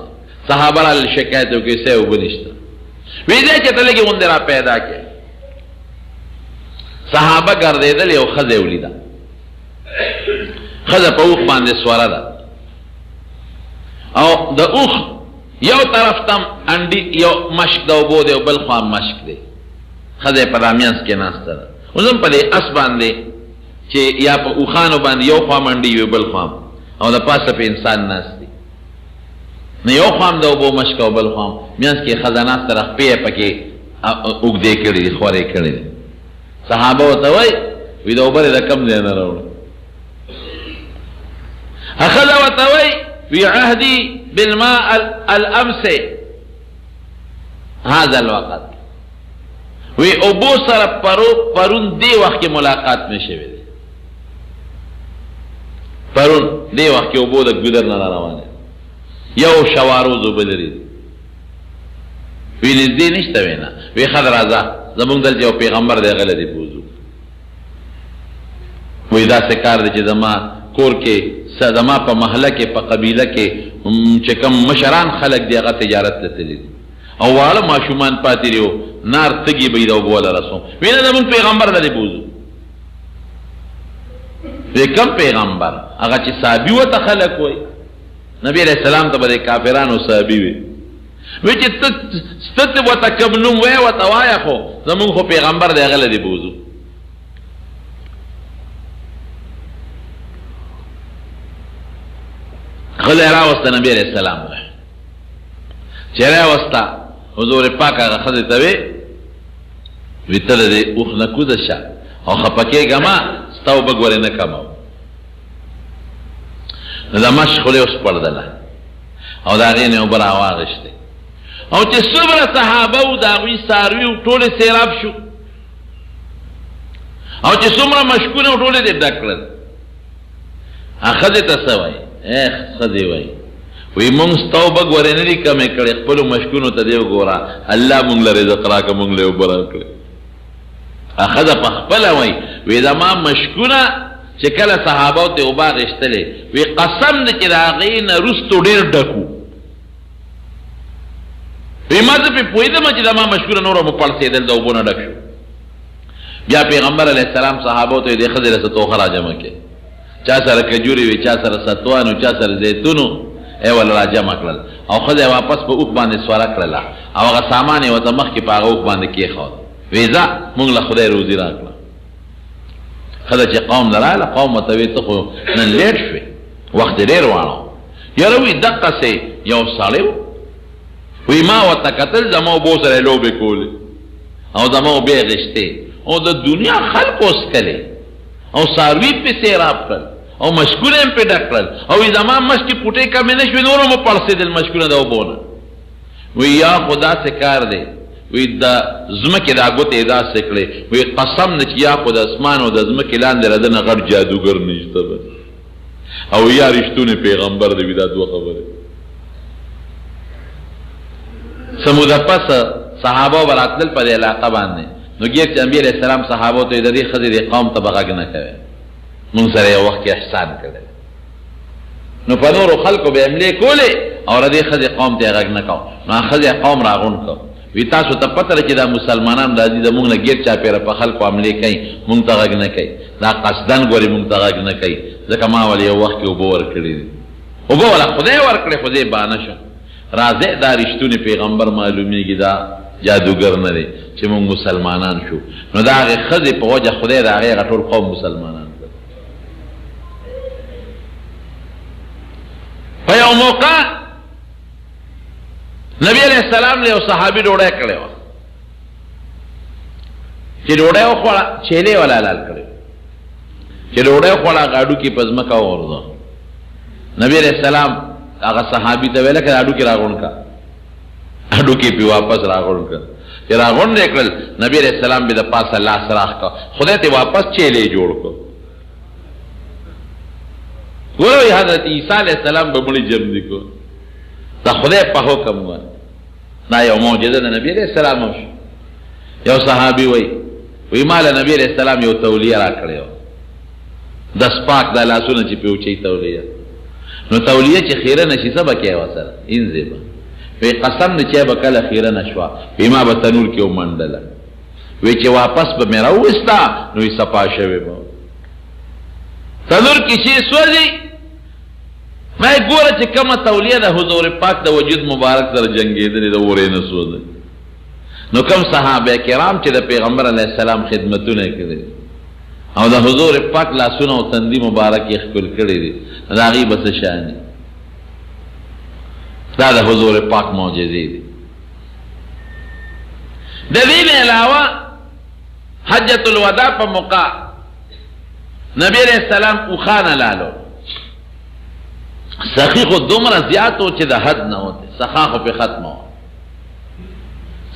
صحابه ال شکایت وکړي څه وبنيشته وی دې چې تلګي مونږ را پیدا کړي صحابه ګرځیدل یو خزه ولیدا خزه په اوخ باندې سواره ده او د اوخ یو طرف تم انډي یو مشک د وبو دی بل خوا مشک دی خزه په راميانس کې ناشته ده وزم په دې اس باندې چې یا په اوخانو باندې یو خوا منډي یو بل خوا او د پاسه په انسان ناشتي نه یو خوا د وبو مشک او بل خوا میانس کې خزانات طرف په پکې وګدې کړي خورې کړي صحابه وته وای وی دا وبره رقم دی نه راوړ اخذ وته وای وی عهدي بالماء الامس هذا الوقت وی ابو سره پرون دی وخت کې ملاقات نشوي پرون دی وخت کې ابو د ګدر نه روانه یو شوارو زبلري وی دې نشته وینا وی خضر راځه زمونږ دلته یو پیغمبر دی غل دی بوزو وی دا څه کار دی چې زما کور کې زما په محله کې په قبیله کې چې کوم مشران خلک دی هغه تجارت ته تللی او واړه ماشومان پاتې دیو نار تګي به دا وبوله رسو وینه زمونږ پیغمبر دی بوزو وی کوم پیغمبر هغه چې صحابي وته خلک وای نبی علیہ السلام ته به کافرانو صحابي وي وی چې ست وته کوم نو وای وته وایا خو زمونږ خو پیغمبر دی غل دی بوزو غلی راوسته نبی علیہ السلام چې راوسته حضور پاک هغه خدای ته وی تل دې اوخ نه کوزه شه او خپکه ګما ستو بګور نه کمو دا مشخ له اوس پردله او دا غینه او برا واغشته او چې څومره صحابه او دا وی ساروی ټول سیراب شو او چې څومره مشکونه ټول دې ډکړل اخذ ته سوای خدای وای وی مونږ توبه غوړې نه لري کمه کړې خپل مشکونو ته دی وګورا الله مونږ لري رزق راکه مونږ له وبره کړې اخذ په خپل وای وی دا ما مشکونه چې کله صحابه ته وبا غشتلې وی قسم دې چې راغین رستو ډیر ډکو وی ما ته په پوی دې چې دا ما مشکونه نور مو پړسې دل دا وبونه ډک شو بیا پیغمبر علیه السلام صحابه ته دې خزر ته توخه را جمع کړي چا سره کجوري وی چا سره ستوانو چا سره زيتونو ای ول را جمع کړل او خدای واپس په اوخ باندې سواره کړل او هغه سامان یې وته مخ کې په اوخ باندې کې خو ویزا مونږ له خدای روزي راکړه خدای چې قوم دراله قوم ته وی ته خو نن لیټ شوی وخت ډیر وانه یاره وی دقه سي یو ساړیو وی ما وته قتل زمو بو سره لوبه کول او زمو به غشته او د دنیا خلق اوس کله او ساروی په سیراب کړ او مشکونه په ډکړل او زمان مشکی پټه کمه نشو نورو مو پړسې دل مشکونه دا وبونه وی یا خدا سے کار دی وی دا زمکه دا غوته ادا سکړي وی قسم نه چې یا خدا اسمان او د زمکه لاندې ردنه غړ جادوګر نشته بس او یا رښتونه پیغمبر دی دا دوه خبره سموده پس صحابه وراتل په علاقه باندې نو ګیر چې نبی علیہ السلام صحابه ته د دې خزر قوم ته بغاګ نه کوي مونږ سره یو وخت احسان کړل نو په نورو خلکو به عمله کوله او د دې خزر قوم ته غاګ نه کاو نو خزر قوم راغون کو وی تاسو ته پته لري چې دا مسلمانان راځي د مونږ له ګیر چا پیره په خلکو عمله کوي مونږ ته غاګ نه کوي دا قصدن ګوري مونږ ته غاګ نه کوي ځکه ما ولې یو وخت کې وبور کړی او به ولا خدای ورکړي خدای باندې شو راځي دا رښتونی پیغمبر معلومیږي دا جادوګر نه دی چې موږ مسلمانان شو نو دا هغه خزه په وجه خدای دا هغه ټول قوم مسلمانان کړ په یو موقع نبی علیہ السلام له صحابي ډوډۍ کړې و چې ډوډۍ وخوړه چيله ولا لال کړې چې ډوډۍ وخوړه غاډو کې پزمکا ورده نبی علیہ السلام هغه صحابي ته ویل کړه اډو کې راغون کا اډو کې په واپس راغون کا چې راغون نکړل نبی علیہ السلام به د پاسه الله سراخ کا خدای ته واپس چيله جوړ کو ګوره حضرت عیسی علیہ السلام به مړي جمع دي کو دا خدای په حکم و دا یو معجزه د نبی علیہ السلام شو. یو صحابي وی مال نبی علیہ السلام یو تولیه را کړو د سپاک د لاسونه چې پیوچي تولیه نو تولیه چې خیره نشي سبا کې وسره انځه به وی قسم نه چې به کله خیره نشوا بما به تنور کې ومندله وی چې واپس به مې راوستا نو یې صفا شوی به تنور کې شي سوځي مې ګوره چې کومه تولیه د حضور پاک د وجود مبارک سره جنگېدلې د اورې نه سوځي نو کوم صحابه کرام چې د پیغمبر علیه السلام خدمتونه کړي او د حضور پاک لاسونه او تندي مبارک یې ښکل کړي دي دا هغې به څه شان دي دا د حضور پاک معجزې دي. د دې نه علاوه حجة الوداع په موقع نبی علیہ السلام اوښانه لالو سخی خو دومره زیات و چې د حد نه وته سخا خو پې ختمه وه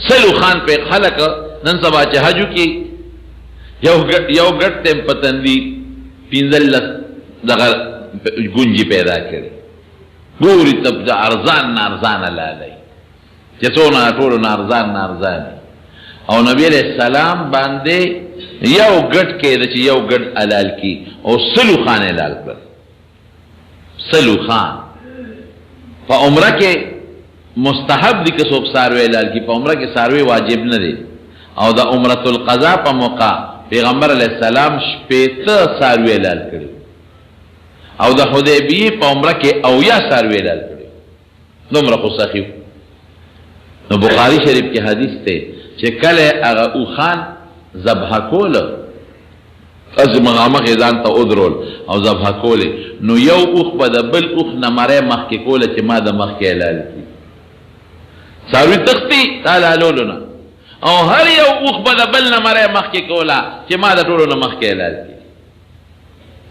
سل اوښان پې خلک نن سبا چې حجو کې یو ګډ تیم په تندي 15 دغه ګونجې پیدا کړي ګوري تب د ارزان نه ارزانه لالی چې څونه ټولو نه ارزان او نبی علیہ السلام باندې یو ګډ کېده چې یو ګډ حلال کی او سلو خان حلال کړ سلو خان په عمره کې مستحب دي که څوک څاروی حلال کی په عمره کې څاروی واجب نه دی او د عمرة القضاء په موقع پیغمبر علیہ السلام 15 څاروی حلال کړي او د حدیبیې په عمره کې 80 څاروی حلال کړي دومره خو سخي نو بخاری شریف کې حدیث ته چې کله هغه اوښان ذبح کول از مغامخې ځان ته ودرول او ذبح کولې نو یو اوښ به د بل اوښ نه مرۍ مخکې کوله چې ما د مخکې حلال کړي څاروي تښتي تا حلالولو نه او هر یو اوښ به د بل نه مرۍ مخکې کوله چې ما د ټولو نه مخکې حلال کړي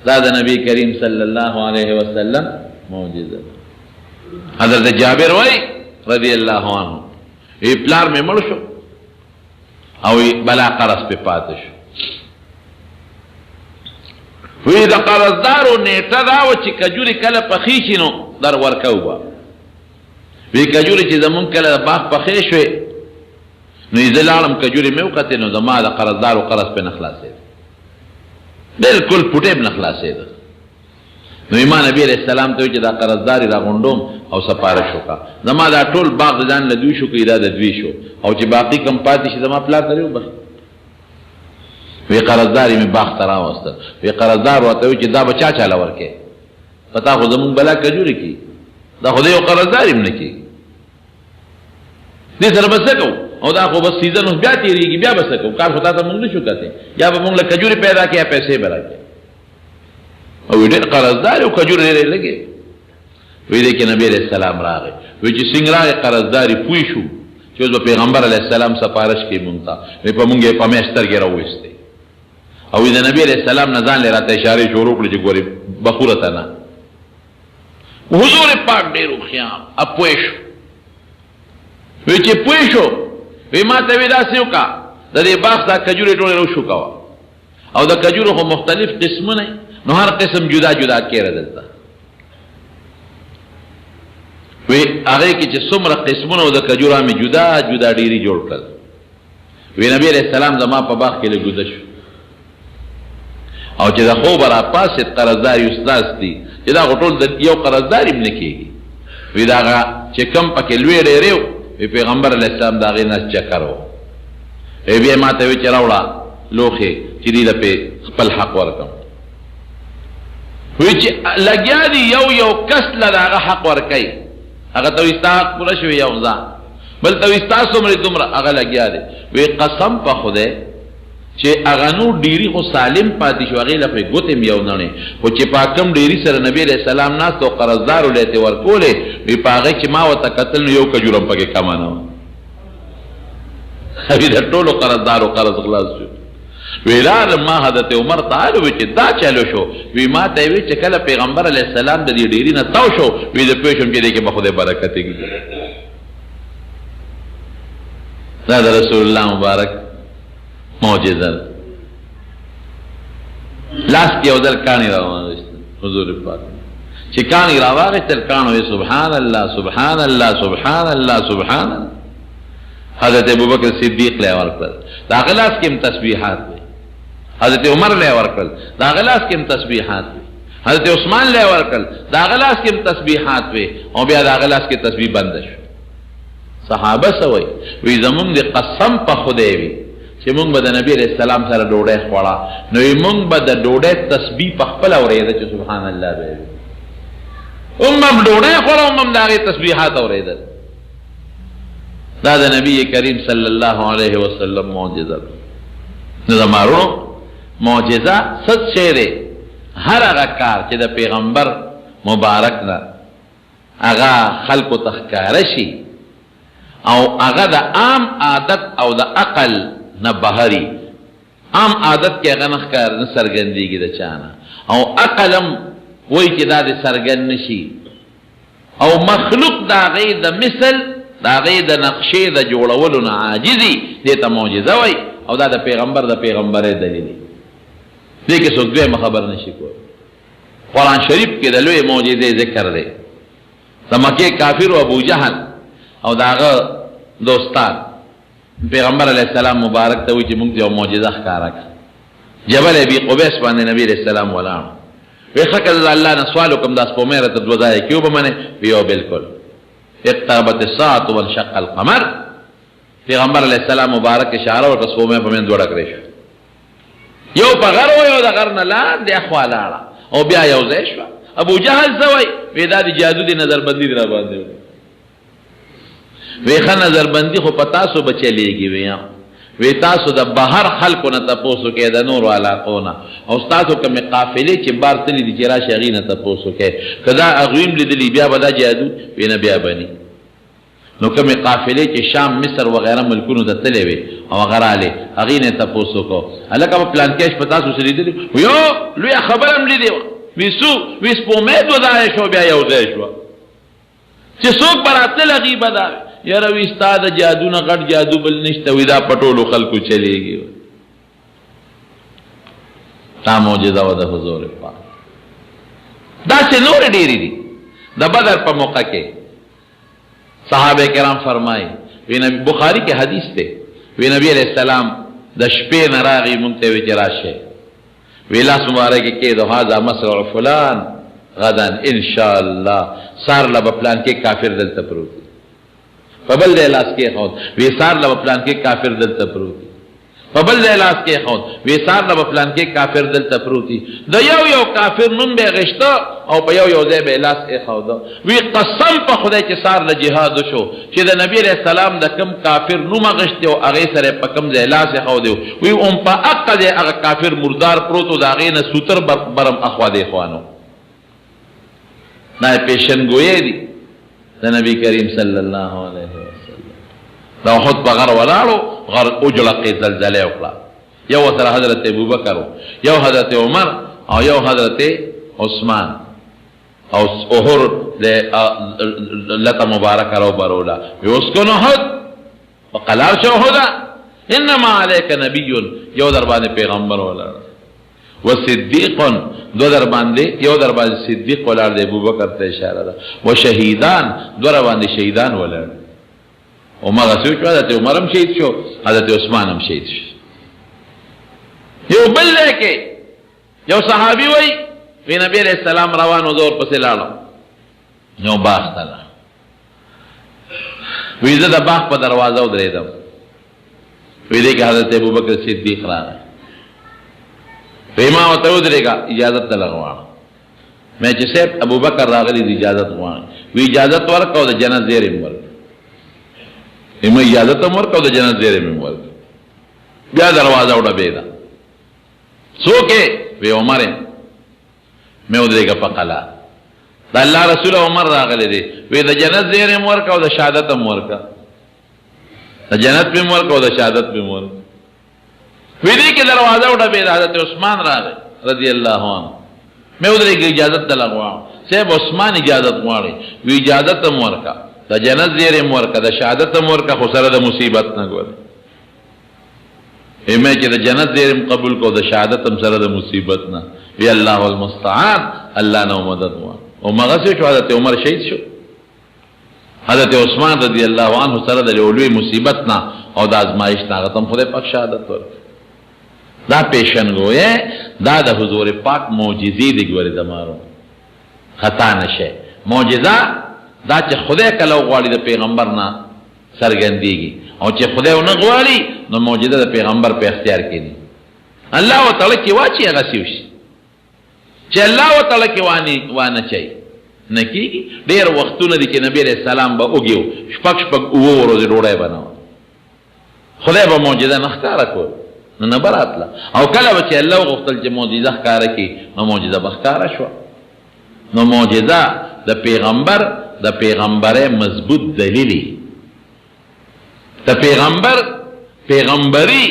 دا د نبی کریم صلی الله علیه وسلم معجزه حضرت جابر وایي رضی الله عنه ای پلار مې مړ شو او بلا قرض پې پاتې شو وی د قرضدارو نیټه دا وه چې کجورې کله پخې شي نو در ورکو به وی کجورې چې زمونږ کله د باغ پخې شوې نو یې زه لاړم کجورې مې وکتې نو زما د قرضدارو قرض پې نه خلاصېده بلکل پوټې به نه خلاصېده نو ما نبی علیہ السلام ته چې دا قرضدار یې راغونډوم او سپارښت وکړه زما دا ټول باغ د ځان له دوی شو که دا د دوی شو او چې باقي کم پاتې شي زما پلار ته وبخي وی قرضدار یې مې باغ ته راوسته وی قرضدار ورته وی چې دا به چا چاله ورکې پتا خو زمونږ بلا کجورې کي دا خو د یو قرضدار یې نه کېږي دې سره به څه کوو او دا خو بس سیزن اوس بیا تېرېږي بیا به څه کوو کار خو تا ته مونږ نه شو کتی یا به مونږ له کجورې پیدا کړي یا پیسې به راکړي او ډېر قرضدار او کجورې ډېرې لګې وی دی کې نبی علیہ السلام راغی وی چې څنګه راغی قرضداري پوه شو چې اوس به پیغمبر علیہ السلام سپارش کوي مونږ ته وی په مونږ یې په مې سترګې راوویستې او د نبی علیہ السلام نه ځان راته اشارې شروع کړې چې ګورې بخوره ته نه حضور پاک ډېر هوښیار پوه شو وی چې پوه شو وی ما ته وی داسې وکړه د دې باغ دا کجورې ټولې روشو کوه او د کجورو خو مختلف قسمونه نو هر قسم جدا جدا کېره دلته وی هغې کې چې څومره قسمونه و د کجورو مې جدا جدا ډېرې جوړ کړل وی نبی علیہ السلام زما په باغ کې لږ ګوزه شو او چې د خوبه راپاسېد قرضدار یې استاذ دي چې دا خو ټول د یو قرضدار هم نه کېږي وی د هغه چې کم پکې لوی ډېرې و وی پیغمبر علیه السلام د هغې نه چکر و وی بیا ما ته وی چې راوړه لوښې چې دې له پې خپل حق ورکړم وی چې لګیا دي یو کس له د هغه حق ورکوي هغه ته وی ستا حق پوره شوي یو ځان بل ته وی ستا څومرې دومره هغه لګیا دی وی قسم په خدای چې هغه نو ډیري خو سالم پاتې شو هغې له پې ګوتې م یو نړې خو چې په کم ډیري سره نبي علیہ السلام ناست او قرضدارو له یې ورکولې وی په هغې چې ما ورته کتل نو یو کجور هم پکې کمه نه وه وی د ټولو قرضدارو قرض خلاص شو وی لاړم ما حضرت عمر ته هلو وی چې دا چلو شو وی ما ته یې وی چې کله پیغمبر علیہ السلام د دې ډیري نه تاو شو وی زه پوه شوم چې دې کې به خدای برکت کېږي دا د رسول الله مبارک معجزه لاس کې یو ځل کاڼي راوانه حضور پاک چې کانی راواغېستل کاڼو وی سبحان الله سبحان الله سبحان الله سبحان الله. حضرت ابوبکر صدیق له ورکړل دا غلاس کې تسبیحات وي. حضرت عمر له ورکړل دا غلاس کې تسبیحات وي. حضرت عثمان له ورکړل دا غلاس کې تسبیحات وي او بیا دا غلاس کې تسبیح بند شو. صحابه سوي وی زمونږ د قسم په خدای وي چې مونږ به د نبی علیہ السلام سره ډوډۍ خوړه نو مونږ به د ډوډۍ تسبیح په خپل اورېده چې سبحان الله به امم ډوډۍ خوړه امم د هغې تسبیحات اورېدل. دا د نبی کریم صلی الله علیه وسلم معجزه ده. نو د مارونو معجزه ست شی دی هر هغه کار چې د پیغمبر مبارک نه هغه خلکو ته ښکاره شي او هغه د عام عادت او د عقل نه بهري. عام عادت کې هغه نه ښکار نه څرګندېږي د چا نه او عقل هم وایي چې دا د څرګند نه شي او مخلوق د هغې د مثل د هغې د نقشې د جوړولو نه عاجزي دې ته معجزه وایي او دا د پیغمبر د پیغمبرۍ دلیل دی. دې کې څوک دویمه خبر نشي کولی. قرآن شریف کې د لویې معجزې ذکر دی. د مکې کافر و ابو جهل او د هغه دوستان پیغمبر علیه السلام مبارک ته وایي چې موږ یو معجزه ښکاره کړه. جبل ابي قبیس باندې نبی علیه السلام ولاړ وی ښه که د الله نه سوال وکړم دا سپومۍ راته دوه ځایه کې وبه منې وی یو بلکل اقتربت الساعة وانشق القمر. پیغمبر علیه السلام مبارک اشاره ورکړه سپومۍ په منځ وډکړې شوه. یو په غر و یو د غر نه لاندې اخوا لاړه او بیا یو ځای شوه. ابو جهل څه وایي وی دا د جادو د نظربندي دی را باندې وی ښه نظربندي خو په تاسو به چلیږي وی تاسو د بهر خلکو نه تپوسو کوئ د نورو علاقو نه او ستاسو کومې قافلې چې بار تللي دي چې راشي هغې نه تپوسو کوئ که دا هغوی هم لیدلي بیا به دا جادو وی نه بیا به نه. نو کومې قافلې چې شام مصر وغیره ملکونو ته تللی وې او هغه رالې هغې نه تپوس وکړو هلکه به پلانکۍ شپه تاسو څه لیدلي یو لویه خبره هم لیدې وه وی څو وی سپومۍ دوه ځایه شوه بیا یو ځای شوه چې څوک به راتلل هغې به دا یاره وی ستا د جادو نه غټ جادو بل نشته وی دا په ټولو خلکو چلیږي. دا معجزه وه د حضور پاک. داسې نورې ډېرې دي. د بدر په موقع کې صحابه کرام فرمایي وی نبی بخاري کې حدیث دی وی نبی علیہ السلام د شپې نه راغی مونږ ته وی چې راشئ وی لاس مبارک کې کېدو هذا مصرع فلان غدا انشاء الله سار له به پلان کې کافر دلته پروت دی په بل ځای لاس کېښود وی سار له به پلان کې کافر دلته پروت دی په بل ځای لاس کېښود وی سار له به پلان کې کافر دلته پروت دی د یو کافر نوم به یې غشته او په یو ځای به یې لاس ایښوده وی قسم په خدای چې سار له جهاد وشو چې د نبي علیه السلام د کوم کافر نوم غشتی او هغې سره یې په کوم ځای لاس ایښودی وی هم په حقه دی هغه کافر مردار پروت و د هغې نه سوتر برم اخوا دی خوانو. دا پیشنګویې دي د نبی کریم صلی الله علیه وسلم. دا احد په غر ولاړو غر اجلقې زلزلې وکړه. یو سره حضرت ابوبکر یو حضرت عمر او یو حضرت عثمان او احر لته مبارک رو برولا ویسکن احد وقلار شو احدا انما علیک نبی یو در باندې پیغمبر ولاړ و صدیق دو در باندې یو در باندې صدیق ولاړ دی ابوبکر ته اشاره ده و شهیدان دو در باندې شهیدان ولاړ عمر رسول حضرت عمر هم شهید شو حضرت عثمان هم شهید شو. یو بل دی کې یو صحابي وای وی نبی علیہ السلام روانو دور پسې لاړو یو باغ ته لاړ وی زه د باغ په دروازه ودرېدم وی دی کې حضرت ابوبکر صدیق راغی وی ما ورته ودرېږه اجازت ته غواړم مې چې صاحب ابوبکر راغلی د اجازت غواړم وی اجازت ورکړه او د جنت زیری مې ورکړه مې اجازت هم ورکړه او د جنت زیری مې ورکړه بیا دروازه وډبېده څوک یې وی عمر مې ودرېږه په قلا د الله رسول عمر راغلی دی وی د جنت زیری مې ورکړه او د شهادت هم ورکړه د جنت مې ورکړه او د شهادت مې ورکړه وی دی کې دروازه وډبېده حضرت عثمان راغی رضی الله عنه مې ودرېږه اجازت ته غواړم صاحب عثمان اجازت غواړي وی اجازت هم ورکړه د جنت زیری هم ورکړه د شهادت هم ورکړه خو سره د مصیبت نه ګوره مې چې د جنت زیری هم قبول کو د شهادت هم سره د مصیبت نه وی الله المستعان الله نو مدد غواړي او مغه شو حضرت عمر شهید شو حضرت عثمان رضی الله عنه سره د لوی مصیبت نه او د ازمایش نه غتم خدای پاک شهادت ورکړ دا پیشنګوې دا د حضور پاک معجزې دی ګورې دمارو خطا نشه معجزه دا چې خدای کله غواړي د پیغمبر نه سرګندېږي او چې خدای ونه غواړي نو معجزه د پیغمبر په اختیار کې دي الله تعالی کې واچي هغه شي چې الله تعالی کې وانه چي نکیږي ډېر وختونه دي چې نبی رسول سلام به وګیو شپږ اوه ورځې ډوډۍ بناو خدای به معجزه نه ښکاره کول نه براتله او کله به چې الله غوښتل چې معجزه ښکاره کړي نو معجزه به ښکاره شوه نو معجزه د پیغمبره مضبوط دلیلی د پیغمبري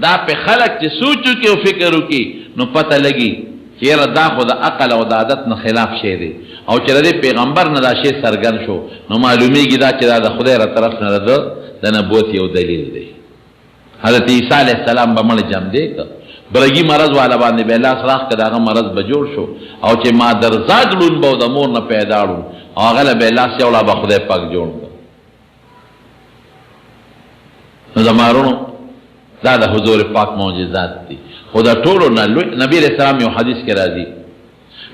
دا په خلق چې سوچو کې او فکر وکړي نو پته لګي چې یاره دا خو د عقل او د عادت نه خلاف شی دی او چې د پیغمبر نه دا شی څرګند شو نو معلومیږي دا چې دا د خدای را طرف نه د نبوت یو دلیل دی حضرت عیسی علیه السلام به مړ جم دی که برګي مرض والا باندې به لاس راخ که د هغه مرض به جوړ شو او چې ما درزاد لون به د مور نه پیدا ړو او هغه له به لاس یوړه به خدای پاک جوړ کړ نو زمارونو دا د حضور پاک معجزات دي خو دا ټولو نه نبی علیه السلام یو حدیث کې راځي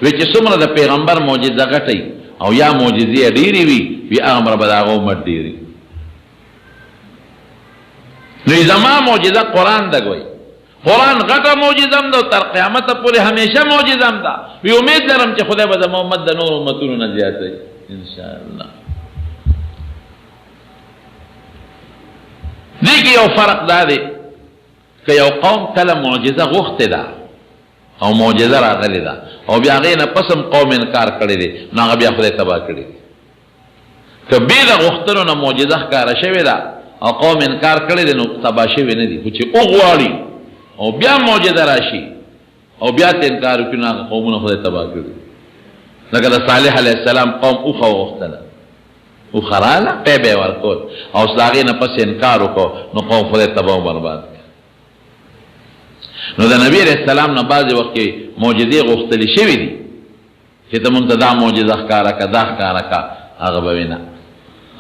وی چې څومره د پیغمبر معجزه غټئ او یا معجزې ډېرې وي هغومره به د هغه امت ډېرې نو زما معجزه قرآن ده ګوئ قرآن غټه معجزه هم ده او تر قیامته پورې همیشه معجزه هم ده وی امید لرم چې خدای به زما امت د نور امتونو نه زیاتوي انشاءالله دې کې یو فرق دا دی که یو قوم کله معجزه غوښتې ده او معجزه راغلی ده او بیا هغې نه پس هم قوم انکار کړی دی نو هغه بیا خدای تباه کړی دی که بې د غوښتلو نه معجزه ښکاره شوې ده او قوم انکار کړی دی نو تباه شوې نه دي خو چې وغواړي او بیا معجزه راشي او بیا ته انکار وکړي نو هغه قومونه خدای تباه کړي لکه د صالح علیه السلام قوم اوښه وغوښتله اوښه راغله پی به یې ورکول او د هغې نه پس انکار وکړو نو قوم خدای تباه و برباد نو د نبی علیه السلام نه بعضې وخت کې معجزې غوښتلې شوي دي چې ته مونږ ته دا معجزه ښکاره که دا ښکاره که هغه به وي نه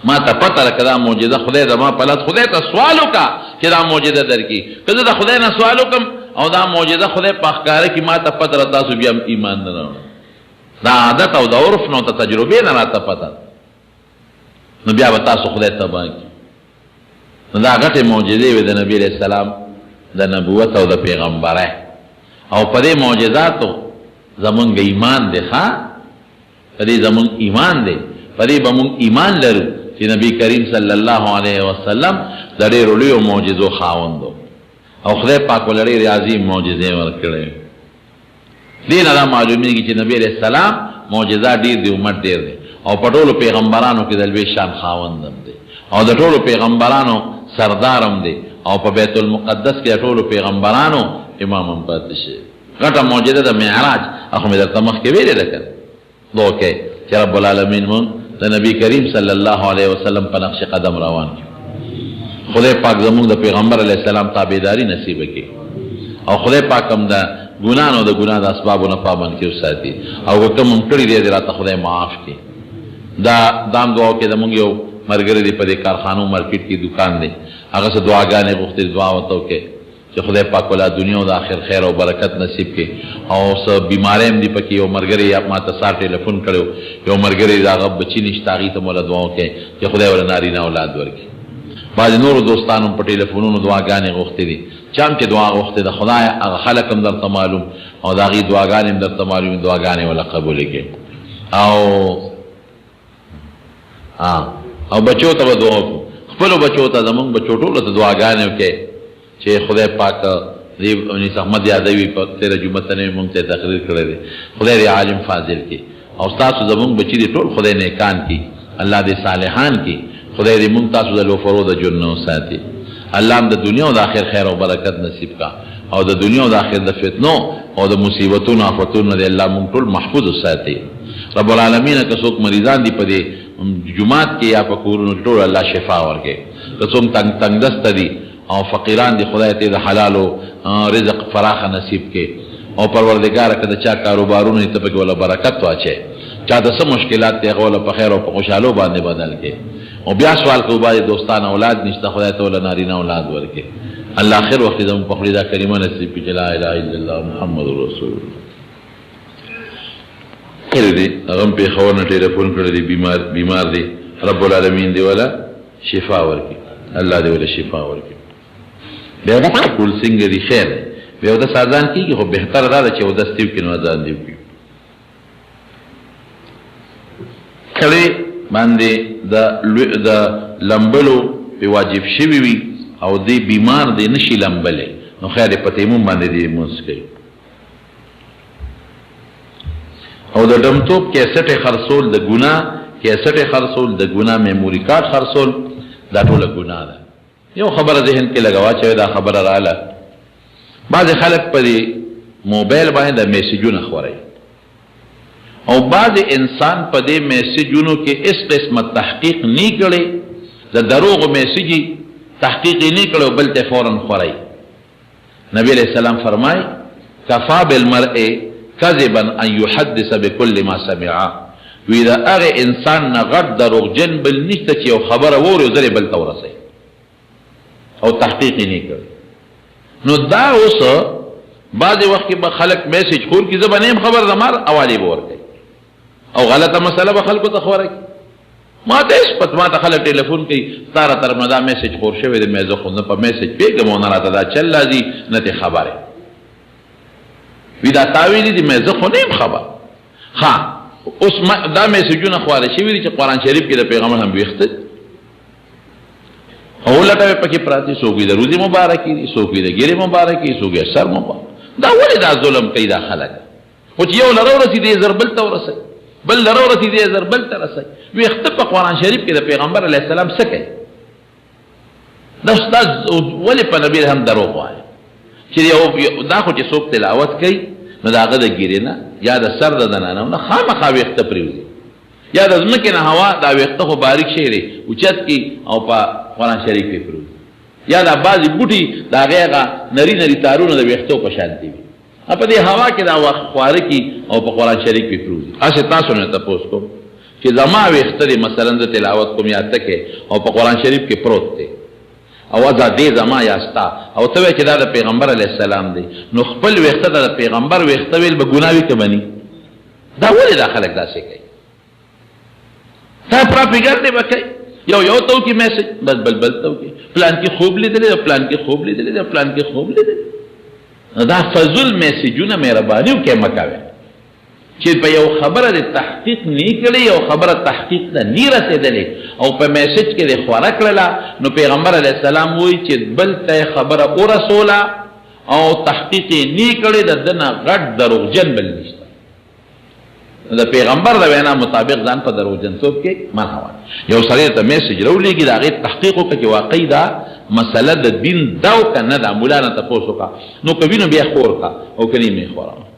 ما ته پته ده که دا معجزه خدای زما په لاس خدای ته سوال وکړه چې دا معجزه درکړي که زه د خدای نه سوال وکړم او دا معجزه خدای په ښکاره کړي ما ته پته ده تاسو بیا ایمان نه راوړئ دا عادت او د عرف نه او د تجربې نه راته پته ده نو بیا به تاسو خدای تباه کړي نو دا غټې معجزې وې د نبي علیه السلام د نبوت او د پیغمبره او په دې معجزاتو زمونږ ایمان دی ښه په دې زمونږ ایمان دی په دې به مونږ ایمان لرو چې نبی کریم صلی الله علیه وسلم د ډېرو لویو معجزو خاوند او خدای پاک ولې ډېرې عظیم معجزې ورکړې دې نه دا معلومیږي چې نبی علیه السلام معجزات ډېر دي امت ډېر دی او په ټولو پیغمبرانو کې د لوی شان خاوند هم دی او د ټولو پیغمبرانو سردار هم دی او په بیت المقدس کې ټولو پیغمبرانو امام هم پاتې شي غټه معجزه د معراج اخو مې درته مخکې ویلې ده که دوکې چې رب العالمین مونږ د نبی کریم صلی الله علیه وسلم په نقش قدم روان کړو خدای پاک زمونږ د پیغمبر علیه السلام تابعداري نصیب کړي او خدای پاک هم د ګناه نو د ګناه د اسبابو نه پابند کړي وساتي او که کوم کړي دی راته خدای معاف کړي دام دعا کې زمونږ یو مرګري دی په دې کارخانو مارکیټ کې دکان دی هغه څه دعاګانې غوښتې دعا ورته وکړې چې خدای پاک ولا دنیا او د آخر خیر او برکت نصیب کړي او څه بیماری هم دي پکې یو ملګري ما ته سار ټلیفون کړی یو ملګري د هغه بچي نشته هغې ته مولا دعا وکړې چې خدای وله نارینه اولاد ورکړي بعضې نورو دوستانو په ټلیفونونو دعاګانې غوښتې دي چا هم چې دعا غوښتې ده خدایه هغه خلک هم درته معلوم او د هغې دعاګانې هم درته معلوم دعاګانې وله قبولې کړي او بچو ته به دعا وکړو خپلو بچو ته زمونږ بچو ټولو ته دعاګانې وکړې چې خدای پاک دې انیس احمد یادوي په تېره جمعه ته نه مونږ ته تقریر کړی دی خدای دې عالم فاضل کړي او ستاسو زمونږ بچي دې ټول خدای نیکان کړي الله دې صالحان کړي خدای دې مونږ تاسو د لوفرو د ژوند نه وساتي الله هم د دنیا او د آخر خیر او برکت نصیب کا او د دنیا او د آخر د فتنو او د مصیبتونو آفتونو دې الله مونږ ټول محفوظ وساتي رب العالمین که څوک مریضان دي په دې جمعات کې یا په کورونو ټول الله شفا ورکړي که څوک تنګ دسته دي او فقیران دي خدای ته د حلالو رزق فراخ نصیب کړي او پروردگار که د چا کاروبارونه ته پکې ولا برکت واچي چا د څه مشکلات دی هغه په خیر او په خوشحالو باندې بدل کې او بیا سوال کوو باندې دوستان اولاد نشته خدای ته ول نارینه اولاد ورکې الله اخر وخت زموږ په خلیدا کریمه نصیب کړي لا اله الا الله محمد رسول الله کړي دي هغه په خونه ټلیفون کړی دی بیمار دی رب العالمین دی ولا شفا ورکړي الله دی ولا شفا ورکړي بیا دا ټول څنګه دی خیر بیا دا سازان کیږي خو بهتر دا چې و دستیو کې نو ځان دی کله باندې د لمبلو په واجب شوی وي او دی بیمار دی نشي لمبلې نو خیر په تیمم باندې دی موږ کوي او د دمتوب کیسټ خرصول د ګناه کیسټ خرصول د ګناه میموري کارت خرصول دا ټول ګناه ده یو خبره ذهن کې لګوا چې دا خبره رااله بعض خلک په موبایل باندې میسجونه خوري او بعض انسان په دې میسجونو کې اس قسمه تحقیق نه کړي د دروغ میسجي تحقیق نه کړي بل ته فورن خوري نبی علیہ السلام فرمای کفا بالمرء کذبا ان يحدث بكل ما سمع واذا اغه انسان نه غټ دروغجن بل نشته چې یو خبره وره زره بل تورسي او تحقیق نه کړي نو دا اوس بعض وخت به خلک میسج خور کی زبانه خبر زمار اوالی ور کوي او غلطه مسله به خلکو ته خوره کی ما ته پت ما ته خلک ټلیفون کوي ستاره تر مدا میسج خور شوی د میزه خو نه په میسج پیګم نه راته دا چل لازم نه ته خبره ودا تاویلی دی میزه خو نه خبر ها اوس دا میسجونه خواره شوی چې قران شریف کې د پیغمبر هم ویخته او لټه پکې پراتی سوګي د روزي مبارکي سوګي د ګيري مبارکي سوګي سر مبارک دا ولې دا ظلم کوي دا خلک خو چې یو لرو رسیدي زربل ته ورسي بل لرو رسیدي زربل ته رسي وي اختپ قرآن شریف کې د پیغمبر علی السلام سکه دا استاد ولې په نبی هم دروغ وایي چې یو دا خو چې څوک تلاوت کوي نو دا غد ګيري نه یا د سر د دنانه نه خامخا وي اختپ پریوزي یا د ځمکې نه هوا دا وخت خو باریک شي لري اوچت کی او په قرآن شریف کې پروت یا دا بازي بوټي دا غیغه نری نری تارونه د وختو په شان دي په دې هوا کې دا وخت خواره کی او په قرآن شریف کې پروت اسه تاسو نه تاسو کو چې زما وخت لري مثلا د تلاوت کوم یا تکه او په قرآن شریف کې پروت دی او دا دې زما یاستا او ته چې دا د پیغمبر علی السلام دی نو خپل وخت د پیغمبر وخت ویل به ګناوي کوي دا ولې داخله داسې کوي تا پراپګاندا وکړي یو تو کې میسج بل تو کې پلان کې خوب لیدل پلان کې خوب لیدل پلان کې خوب لیدل دا فضل میسجونه مهرباني وکړه مکاوي چې په یو خبره د تحقیق نه کړي یو خبره تحقیق نه رسیدلې او په میسج کې د خوره کړله نو پیغمبر علی السلام وایي چې بل ته خبره او رسوله او تحقیق نه کړي د دنه غټ دروغجن بل نشته د پیغمبر د وینا مطابق ځان په دروغجنتوب کې منحوه یو سړی ته میسج راولېږي د هغې تحقیق وکړه چې واقعي دا مسله د دین دا او که نه ده مولانا تپوس وکړه نو که وینو بیا خور کا او که نه یې مې خوره